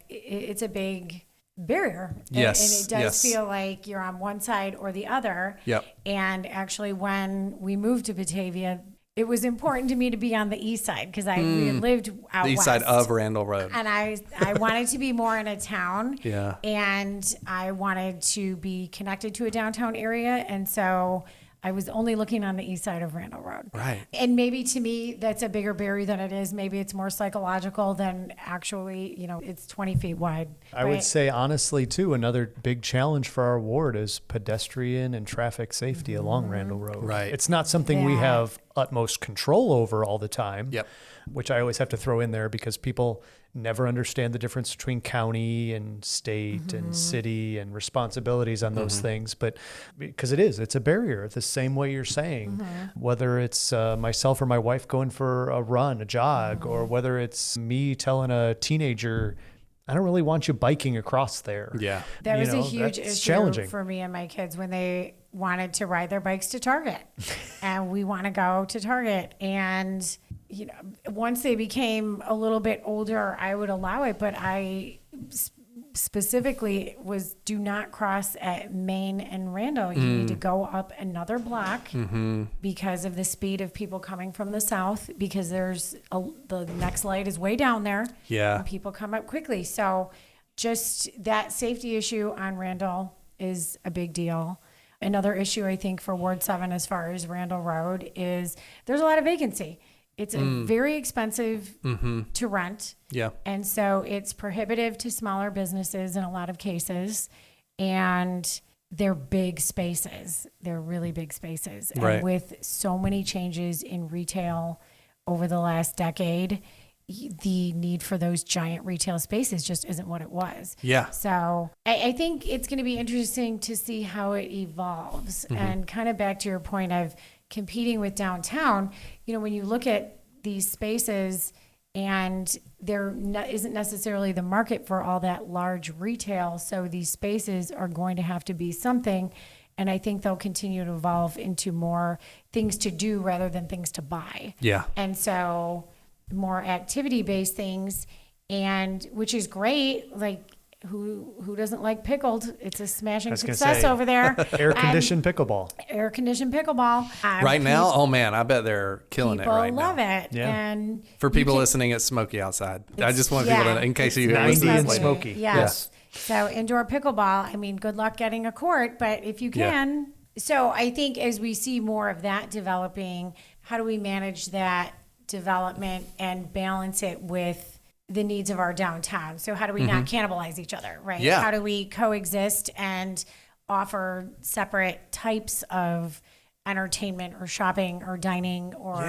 it's a big barrier. Yes. And it does feel like you're on one side or the other. Yep. And actually when we moved to Batavia, it was important to me to be on the east side because we had lived out the east west. side of Randall Road. And I wanted to be more in a town. Yeah. And I wanted to be connected to a downtown area. And so I was only looking on the east side of Randall Road. Right. And maybe to me, that's a bigger barrier than it is. Maybe it's more psychological than actually, it's 20 feet wide. I would say, honestly, too, another big challenge for our ward is pedestrian and traffic safety along Randall Road. Right. It's not something we have utmost control over all the time. Yep. Which I always have to throw in there because people never understand the difference between county and state and city and responsibilities on those things. But because it's a barrier the same way you're saying, whether it's myself or my wife going for a run, a jog, or whether it's me telling a teenager, I don't really want you biking across there. Yeah. That was a huge issue challenging for me and my kids when they wanted to ride their bikes to Target. And we want to go to Target. And, you know, once they became a little bit older, I would allow it. But I specifically was do not cross at Main and Randall. You need to go up another block because of the speed of people coming from the south, because the next light is way down there. Yeah. And people come up quickly. So just that safety issue on Randall is a big deal. Another issue, I think, for Ward 7 as far as Randall Road is there's a lot of vacancy. It's very expensive to rent. Yeah. And so it's prohibitive to smaller businesses in a lot of cases. And they're big spaces. They're really big spaces. Right. And with so many changes in retail over the last decade, the need for those giant retail spaces just isn't what it was. Yeah. So I think it's going to be interesting to see how it evolves. And kind of back to your point of competing with downtown, you know, when you look at these spaces and there isn't necessarily the market for all that large retail, so these spaces are going to have to be something. And I think they'll continue to evolve into more things to do rather than things to buy. Yeah. And so more activity-based things, and which is great. Like, who doesn't like pickled? It's a smashing success over there. Air-conditioned pickleball. Air-conditioned pickleball. Right now, oh man, I bet they're killing it right now. People love it. Yeah. And For people listening, it's smoky outside. I just want people to, in case you hear 90 and listening. smoky. Yes. So indoor pickleball, I mean, good luck getting a court, but if you can. So I think as we see more of that developing, how do we manage that development and balance it with the needs of our downtown? So how do we not cannibalize each other, right? Yeah. How do we coexist and offer separate types of entertainment or shopping or dining or,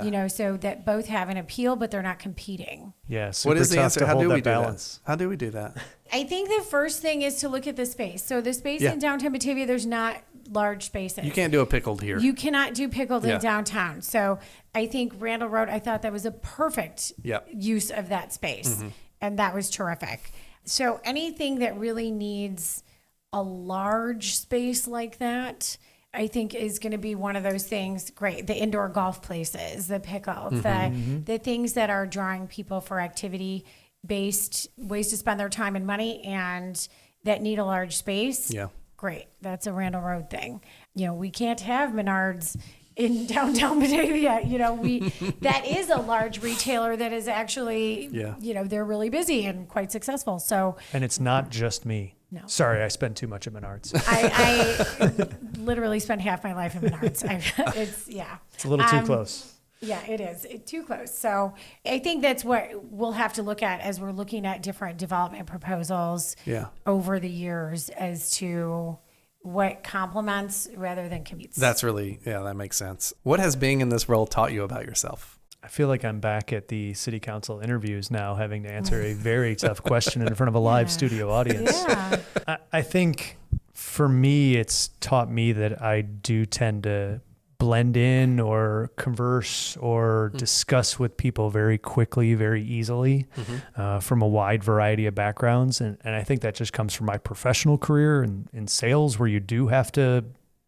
you know, so that both have an appeal, but they're not competing. Yeah. What is the tough answer? to How hold do that we do balance. that? How do we do that? I think the first thing is to look at the space. So the space in downtown Batavia, there's not large spaces. You can't do a pickled here. You cannot do pickled in downtown. So I think Randall Road, I thought that was a perfect use of that space. And that was terrific. So anything that really needs a large space like that, I think is going to be one of those things. Great. The indoor golf places, the pickled, the things that are drawing people for activity based ways to spend their time and money and that need a large space. Yeah. Great. That's a Randall Road thing. You know, we can't have Menards in downtown Batavia. You know, that is a large retailer that is actually, you know, they're really busy and quite successful. So, And it's not just me. No. Sorry, I spend too much at Menards. I literally spent half my life in Menards. It's a little too close. Yeah, it is. It's too close. So I think that's what we'll have to look at as we're looking at different development proposals over the years as to what complements rather than competes. That's really, that makes sense. What has being in this role taught you about yourself? I feel like I'm back at the city council interviews now, having to answer a very tough question in front of a live studio audience. Yeah. I think for me, it's taught me that I do tend to blend in or converse or discuss with people very quickly, very easily, from a wide variety of backgrounds. And I think that just comes from my professional career in sales, where you do have to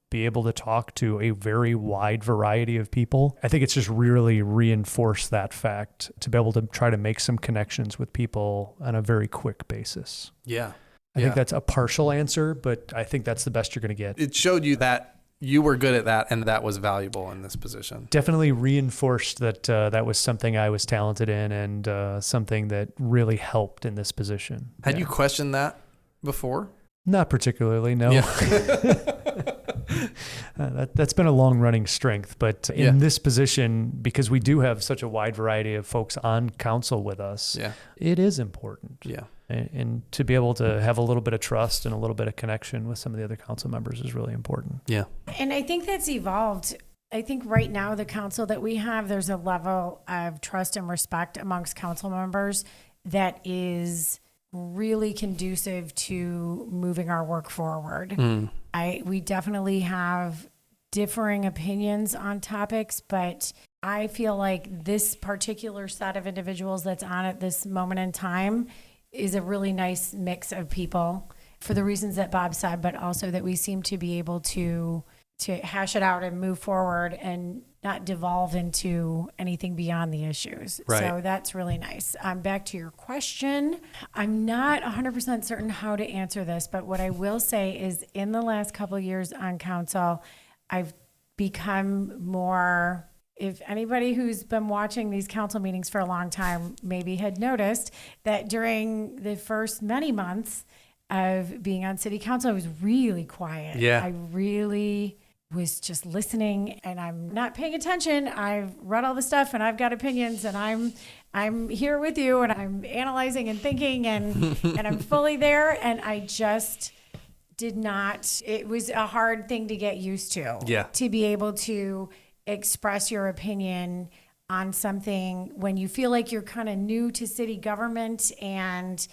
be able to talk to a very wide variety of people. I think it's just really reinforced that fact to be able to try to make some connections with people on a very quick basis. Yeah. I think that's a partial answer, but I think that's the best you're going to get. It showed you that you were good at that and that was valuable in this position. Definitely reinforced that that was something I was talented in and something that really helped in this position. Had you questioned that before? Not particularly, no. Yeah. That's been a long-running strength, but in this position, because we do have such a wide variety of folks on council with us, it is important. Yeah. And to be able to have a little bit of trust and a little bit of connection with some of the other council members is really important. Yeah. And I think that's evolved I think right now the council that we have, there's a level of trust and respect amongst council members that is really conducive to moving our work forward. We definitely have differing opinions on topics, but I feel like this particular set of individuals that's on at this moment in time is a really nice mix of people for the reasons that Bob said, but also that we seem to be able to hash it out and move forward and not devolve into anything beyond the issues. Right. So that's really nice. Back to your question. I'm not 100% certain how to answer this, but what I will say is in the last couple of years on council, I've become more, if anybody who's been watching these council meetings for a long time maybe had noticed that during the first many months of being on city council, I was really quiet. Yeah. I really was just listening and I'm not paying attention. I've read all the stuff and I've got opinions and I'm here with you and I'm analyzing and thinking and I'm fully there. And I just did not, it was a hard thing to get used to. Yeah. To be able to express your opinion on something when you feel like you're kind of new to city government and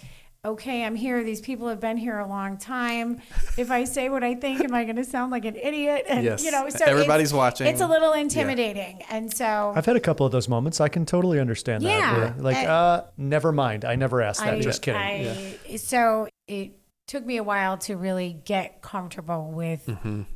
okay, I'm here. These people have been here a long time. If I say what I think, am I going to sound like an idiot? And, Yes. So everybody's watching. It's a little intimidating. Yeah. And so I've had a couple of those moments. I can totally understand that. Like, never mind. I never asked that. Just kidding. So it took me a while to really get comfortable with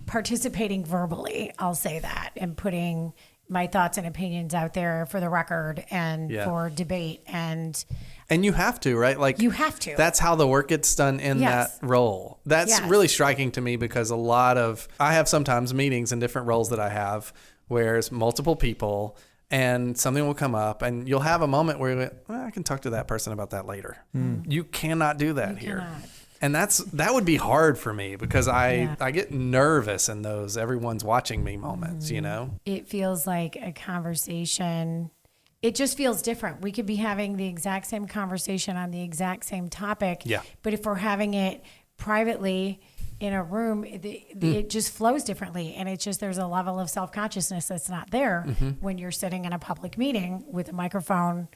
participating verbally. I'll say that, and putting my thoughts and opinions out there for the record and for debate. And you have to, right? Like you have to. That's how the work gets done in that role. That's really striking to me because I have sometimes meetings in different roles that I have where it's multiple people and something will come up and you'll have a moment where you're like, I can talk to that person about that later. You cannot do that here. Cannot. And that would be hard for me because I get nervous in those everyone's watching me moments, you know? It feels like a conversation. It just feels different. We could be having the exact same conversation on the exact same topic. Yeah. But if we're having it privately in a room, it just flows differently. And it's just, there's a level of self-consciousness that's not there when you're sitting in a public meeting with a microphone,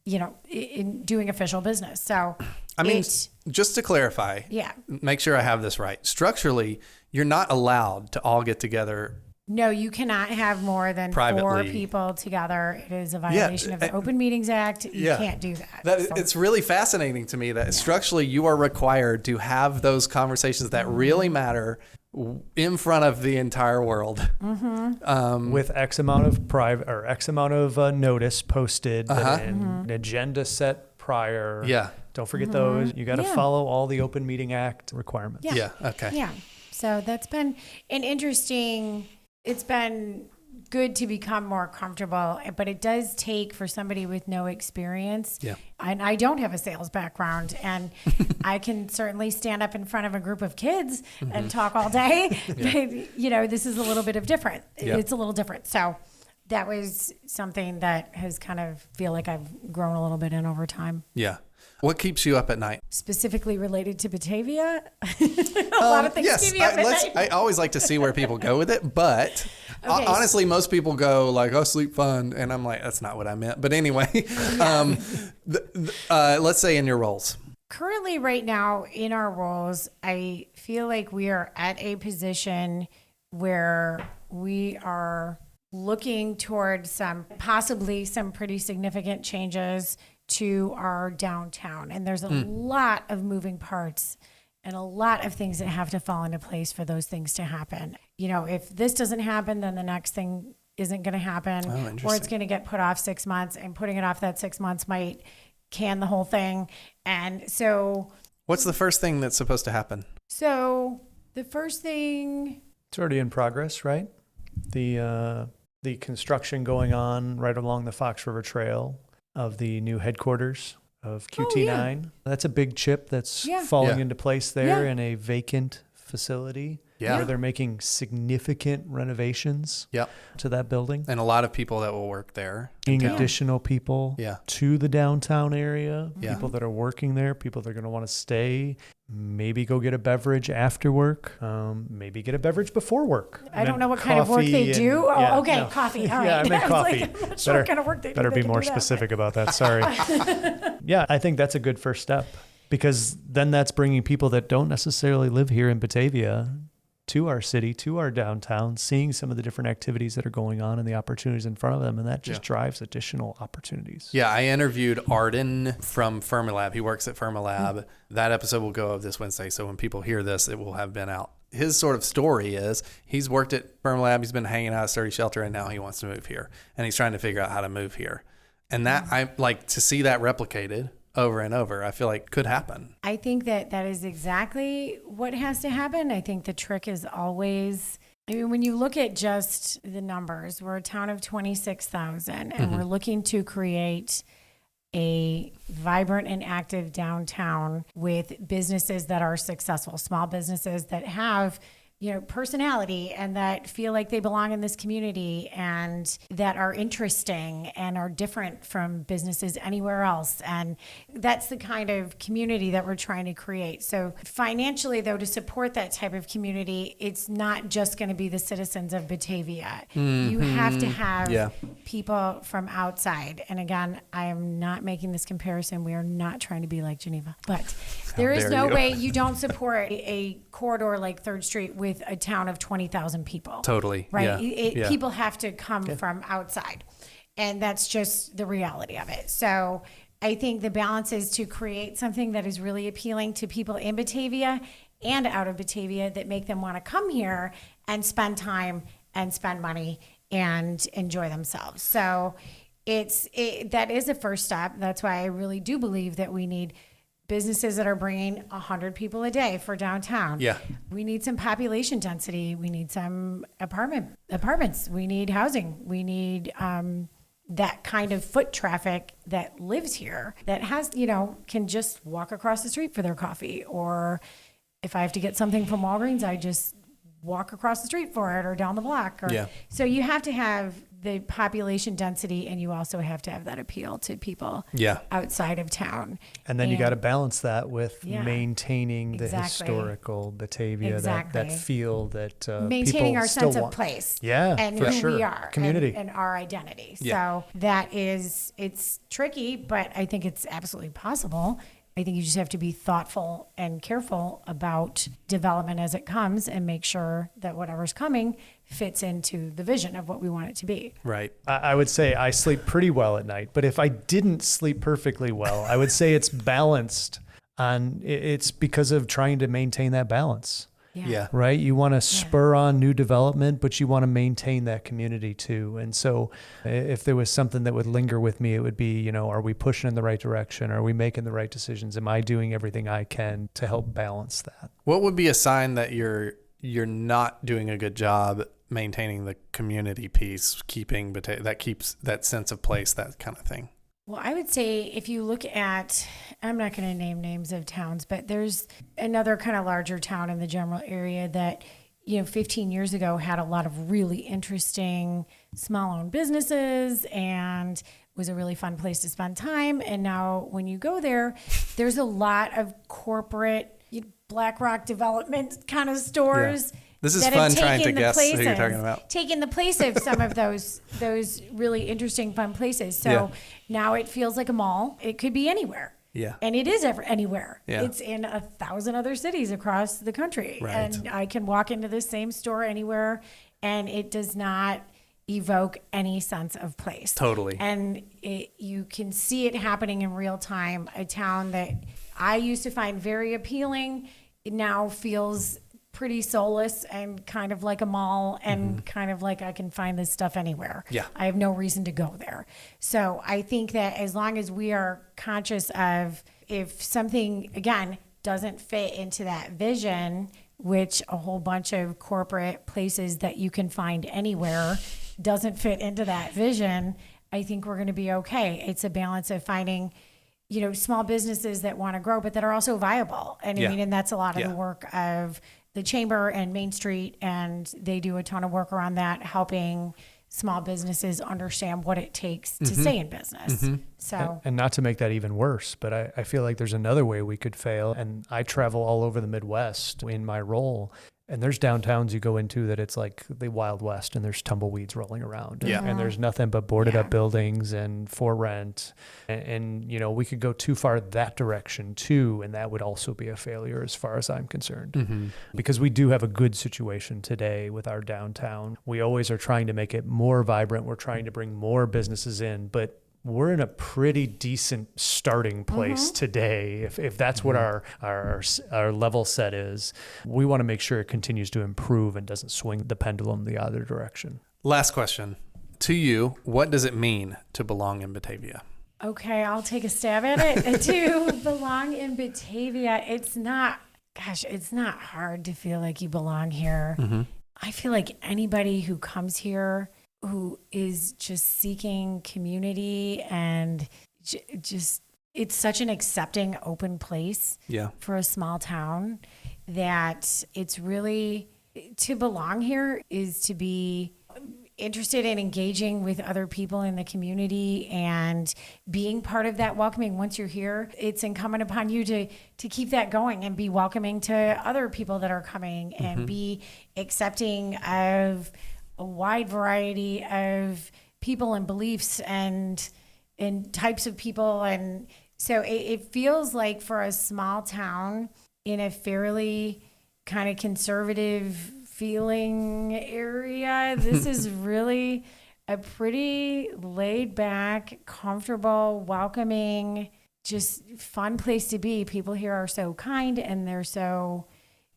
in doing official business. So I mean, just to clarify, make sure I have this right. Structurally, you're not allowed to all get together. No, you cannot have more than privately. 4 people together. It is a violation of the Open Meetings Act. You can't do that. It's really fascinating to me that structurally you are required to have those conversations that really matter in front of the entire world. With X amount of X amount of notice posted and an agenda set prior. Yeah. Don't forget those. You got to follow all the Open Meeting Act requirements. Yeah. Okay. Yeah. So that's been it's been good to become more comfortable, but it does take for somebody with no experience. Yeah. And I don't have a sales background and I can certainly stand up in front of a group of kids and talk all day. But, this is a little bit of different. Yeah. It's a little different. So that was something that has kind of feel like I've grown a little bit in over time. Yeah. What keeps you up at night? Specifically related to Batavia? A lot of things keep me up at night. I always like to see where people go with it, but honestly, most people go like, oh, sleep fun. And I'm like, that's not what I meant. But anyway, let's say in your roles. Currently, right now, in our roles, I feel like we are at a position where we are looking towards possibly some pretty significant changes to our downtown. And there's a lot of moving parts and a lot of things that have to fall into place for those things to happen. If this doesn't happen, then the next thing isn't going to happen, or it's going to get put off 6 months, and putting it off that 6 months might can the whole thing. And so what's the first thing that's supposed to happen? So the first thing, it's already in progress, right? The construction going on right along the Fox River Trail of the new headquarters of QT9. That's a big chip that's falling into place there in a vacant facility. where they're making significant renovations to that building. And a lot of people that will work there. Bringing additional people to the downtown area, people that are working there, people that are going to want to stay, maybe go get a beverage after work, maybe get a beverage before work. I don't know what kind of work they do. Coffee. All right. Yeah, I meant coffee. Like, I'm not sure what kind of work they do. Better be more specific about that. Sorry. Yeah, I think that's a good first step, because then that's bringing people that don't necessarily live here in Batavia to our city, to our downtown, seeing some of the different activities that are going on and the opportunities in front of them. And that just drives additional opportunities. Yeah, I interviewed Arden from Fermilab. He works at Fermilab. That episode will go up this Wednesday. So when people hear this, it will have been out. His sort of story is he's worked at Fermilab. He's been hanging out at Sturdy Shelter, and now he wants to move here. And he's trying to figure out how to move here. And that I like to see that replicated over and over. I feel like could happen. I think that is exactly what has to happen. I think the trick is always, I mean, when you look at just the numbers, we're a town of 26,000 and we're looking to create a vibrant and active downtown with businesses that are successful, small businesses that have, you know, personality and that feel like they belong in this community and that are interesting and are different from businesses anywhere else. And that's the kind of community that we're trying to create. So financially, though, to support that type of community, it's not just going to be the citizens of Batavia. You have to have people from outside. And again, I am not making this comparison. We are not trying to be like Geneva, but there is no way you don't support a corridor like 3rd Street with a town of 20,000 people. Totally. Right. People have to come from outside, and that's just the reality of it. So I think the balance is to create something that is really appealing to people in Batavia and out of Batavia that make them want to come here and spend time and spend money and enjoy themselves. So that is a first step. That's why I really do believe that we need businesses that are bringing 100 people a day for downtown. Yeah. We need some population density. We need some apartments. We need housing. We need that kind of foot traffic that lives here that has, can just walk across the street for their coffee. Or if I have to get something from Walgreens, I just walk across the street for it or down the block. So you have to have the population density, and you also have to have that appeal to people outside of town. And then you got to balance that with maintaining the historical Batavia, that feel that maintaining people our still sense want. of place, and who we are, community, and our identity. So it's tricky, but I think it's absolutely possible. I think you just have to be thoughtful and careful about development as it comes and make sure that whatever's coming fits into the vision of what we want it to be. Right. I would say I sleep pretty well at night, but if I didn't sleep perfectly well, I would say it's balanced. It's because of trying to maintain that balance. Yeah. Right? You want to spur on new development, but you want to maintain that community too. And so if there was something that would linger with me, it would be, are we pushing in the right direction? Are we making the right decisions? Am I doing everything I can to help balance that? What would be a sign that you're not doing a good job maintaining the community piece, keeping that keeps that sense of place, that kind of thing? Well, I would say if you look at, I'm not going to name names of towns, but there's another kind of larger town in the general area that, 15 years ago had a lot of really interesting small-owned businesses and was a really fun place to spend time. And now when you go there, there's a lot of corporate BlackRock development kind of stores. Yeah. This is fun trying to guess who you're talking about. Taking the place of some of those really interesting, fun places. So now it feels like a mall. It could be anywhere. Yeah. And it is anywhere. Yeah. It's in 1,000 other cities across the country. Right. And I can walk into the same store anywhere, and it does not evoke any sense of place. Totally. And you can see it happening in real time. A town that I used to find very appealing, it now feels pretty soulless and kind of like a mall and kind of like I can find this stuff anywhere. Yeah. I have no reason to go there. So I think that as long as we are conscious of if something, again, doesn't fit into that vision, which a whole bunch of corporate places that you can find anywhere doesn't fit into that vision, I think we're going to be okay. It's a balance of finding small businesses that want to grow, but that are also viable. And I mean, and that's a lot of the work of the chamber and Main Street, and they do a ton of work around that, helping small businesses understand what it takes to stay in business. So, and not to make that even worse, but I feel like there's another way we could fail. And I travel all over the Midwest in my role. And there's downtowns you go into that it's like the Wild West, and there's tumbleweeds rolling around. Yeah. And there's nothing but boarded up buildings and for rent. And, you know, we could go too far that direction too. And that would also be a failure as far as I'm concerned. Because we do have a good situation today with our downtown. We always are trying to make it more vibrant. We're trying to bring more businesses in, but we're in a pretty decent starting place today. If that's what our level set is, we want to make sure it continues to improve and doesn't swing the pendulum the other direction. Last question. To you, what does it mean to belong in Batavia? okay, I'll take a stab at it. To belong in Batavia, it's not hard to feel like you belong here. Mm-hmm. I feel like anybody who comes here who is just seeking community and just, it's such an accepting, open place for a small town that it's really, to belong here is to be interested in engaging with other people in the community and being part of that welcoming. Once you're here, it's incumbent upon you to keep that going and be welcoming to other people that are coming and be accepting of a wide variety of people and beliefs and types of people. And so it feels like for a small town in a fairly kind of conservative feeling area, this is really a pretty laid back, comfortable, welcoming, just fun place to be. People here are so kind and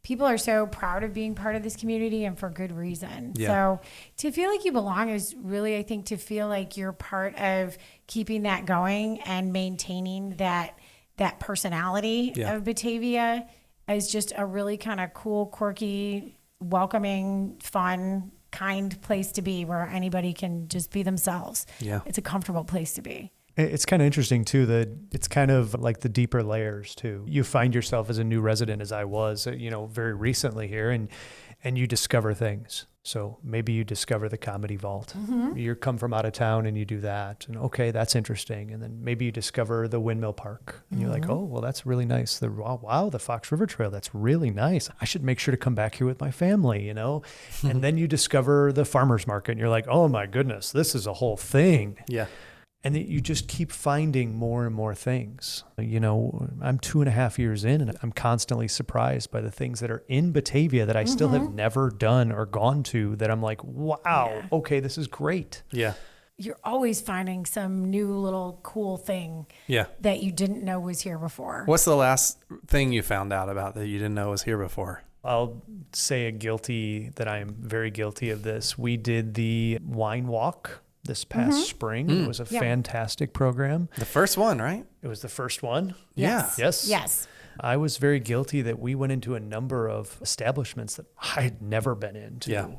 people are so proud of being part of this community and for good reason. Yeah. So to feel like you belong is really, I think, to feel like you're part of keeping that going and maintaining that personality of Batavia as just a really kind of cool, quirky, welcoming, fun, kind place to be where anybody can just be themselves. Yeah. It's a comfortable place to be. It's kind of interesting too that it's kind of like the deeper layers too. You find yourself as a new resident, as I was, very recently here, and you discover things. So maybe you discover the Comedy Vault. Mm-hmm. You come from out of town and you do that, and okay, that's interesting. And then maybe you discover the Windmill Park, and you're like, oh, well, that's really nice. Wow, the Fox River Trail, that's really nice. I should make sure to come back here with my family, And then you discover the farmer's market, and you're like, oh my goodness, this is a whole thing. Yeah. And you just keep finding more and more things. I'm 2.5 years in, and I'm constantly surprised by the things that are in Batavia that I still have never done or gone to, that I'm like, wow, okay, this is great. Yeah. You're always finding some new little cool thing that you didn't know was here before. What's the last thing you found out about that you didn't know was here before? I'll say that I am very guilty of this. We did the wine walk this past spring. It was a fantastic program. The first one, right? It was the first one. Yes. Yes. I was very guilty that we went into a number of establishments that I had never been into. Yeah.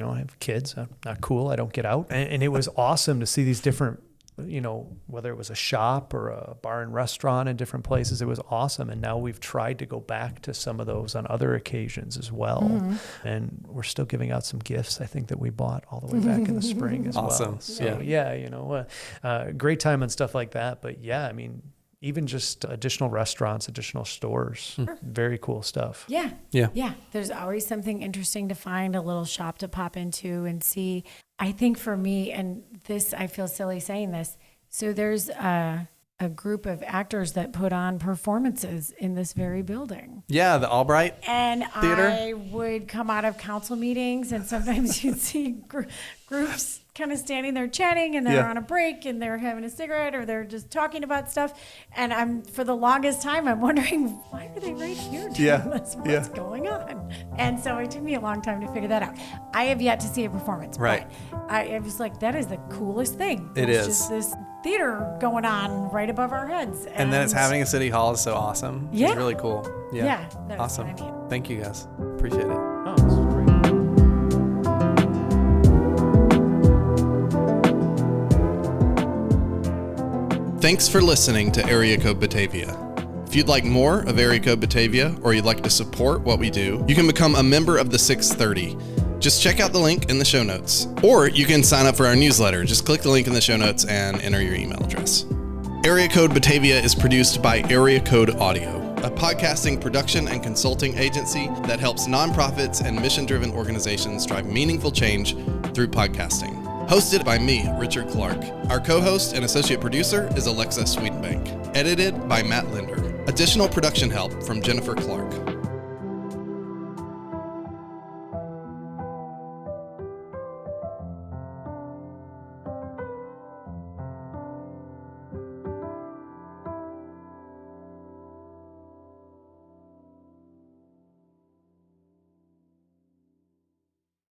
I have kids. I'm not cool. I don't get out. And it was awesome to see these different, whether it was a shop or a bar and restaurant in different places. It was awesome. And now we've tried to go back to some of those on other occasions as well. And we're still giving out some gifts, I think, that we bought all the way back in the spring as well. So, great time and stuff like that. But even just additional restaurants, additional stores, very cool stuff. Yeah. There's always something interesting to find, a little shop to pop into and see. I think for me, and this, I feel silly saying this, so there's a group of actors that put on performances in this very building. Yeah, the Albright and Theater. I would come out of council meetings, and sometimes you'd see groups kind of standing there chatting, and they're on a break, and they're having a cigarette, or they're just talking about stuff. And for the longest time, I'm wondering, why are they right here doing this? What's going on? And so it took me a long time to figure that out. I have yet to see a performance, but I was like, that is the coolest thing. It's just this theater going on right above our heads. And then it's happening at City Hall is so awesome. Yeah. It's really cool. Yeah. Awesome. Thank you guys. Appreciate it. Oh, this is great. Thanks for listening to Area Code Batavia. If you'd like more of Area Code Batavia, or you'd like to support what we do, you can become a member of the 630. Just check out the link in the show notes. Or you can sign up for our newsletter. Just click the link in the show notes and enter your email address. Area Code Batavia is produced by Area Code Audio, a podcasting production and consulting agency that helps nonprofits and mission-driven organizations drive meaningful change through podcasting. Hosted by me, Richard Clark. Our co-host and associate producer is Alexa Swedenbank. Edited by Matt Linder. Additional production help from Jennifer Clark.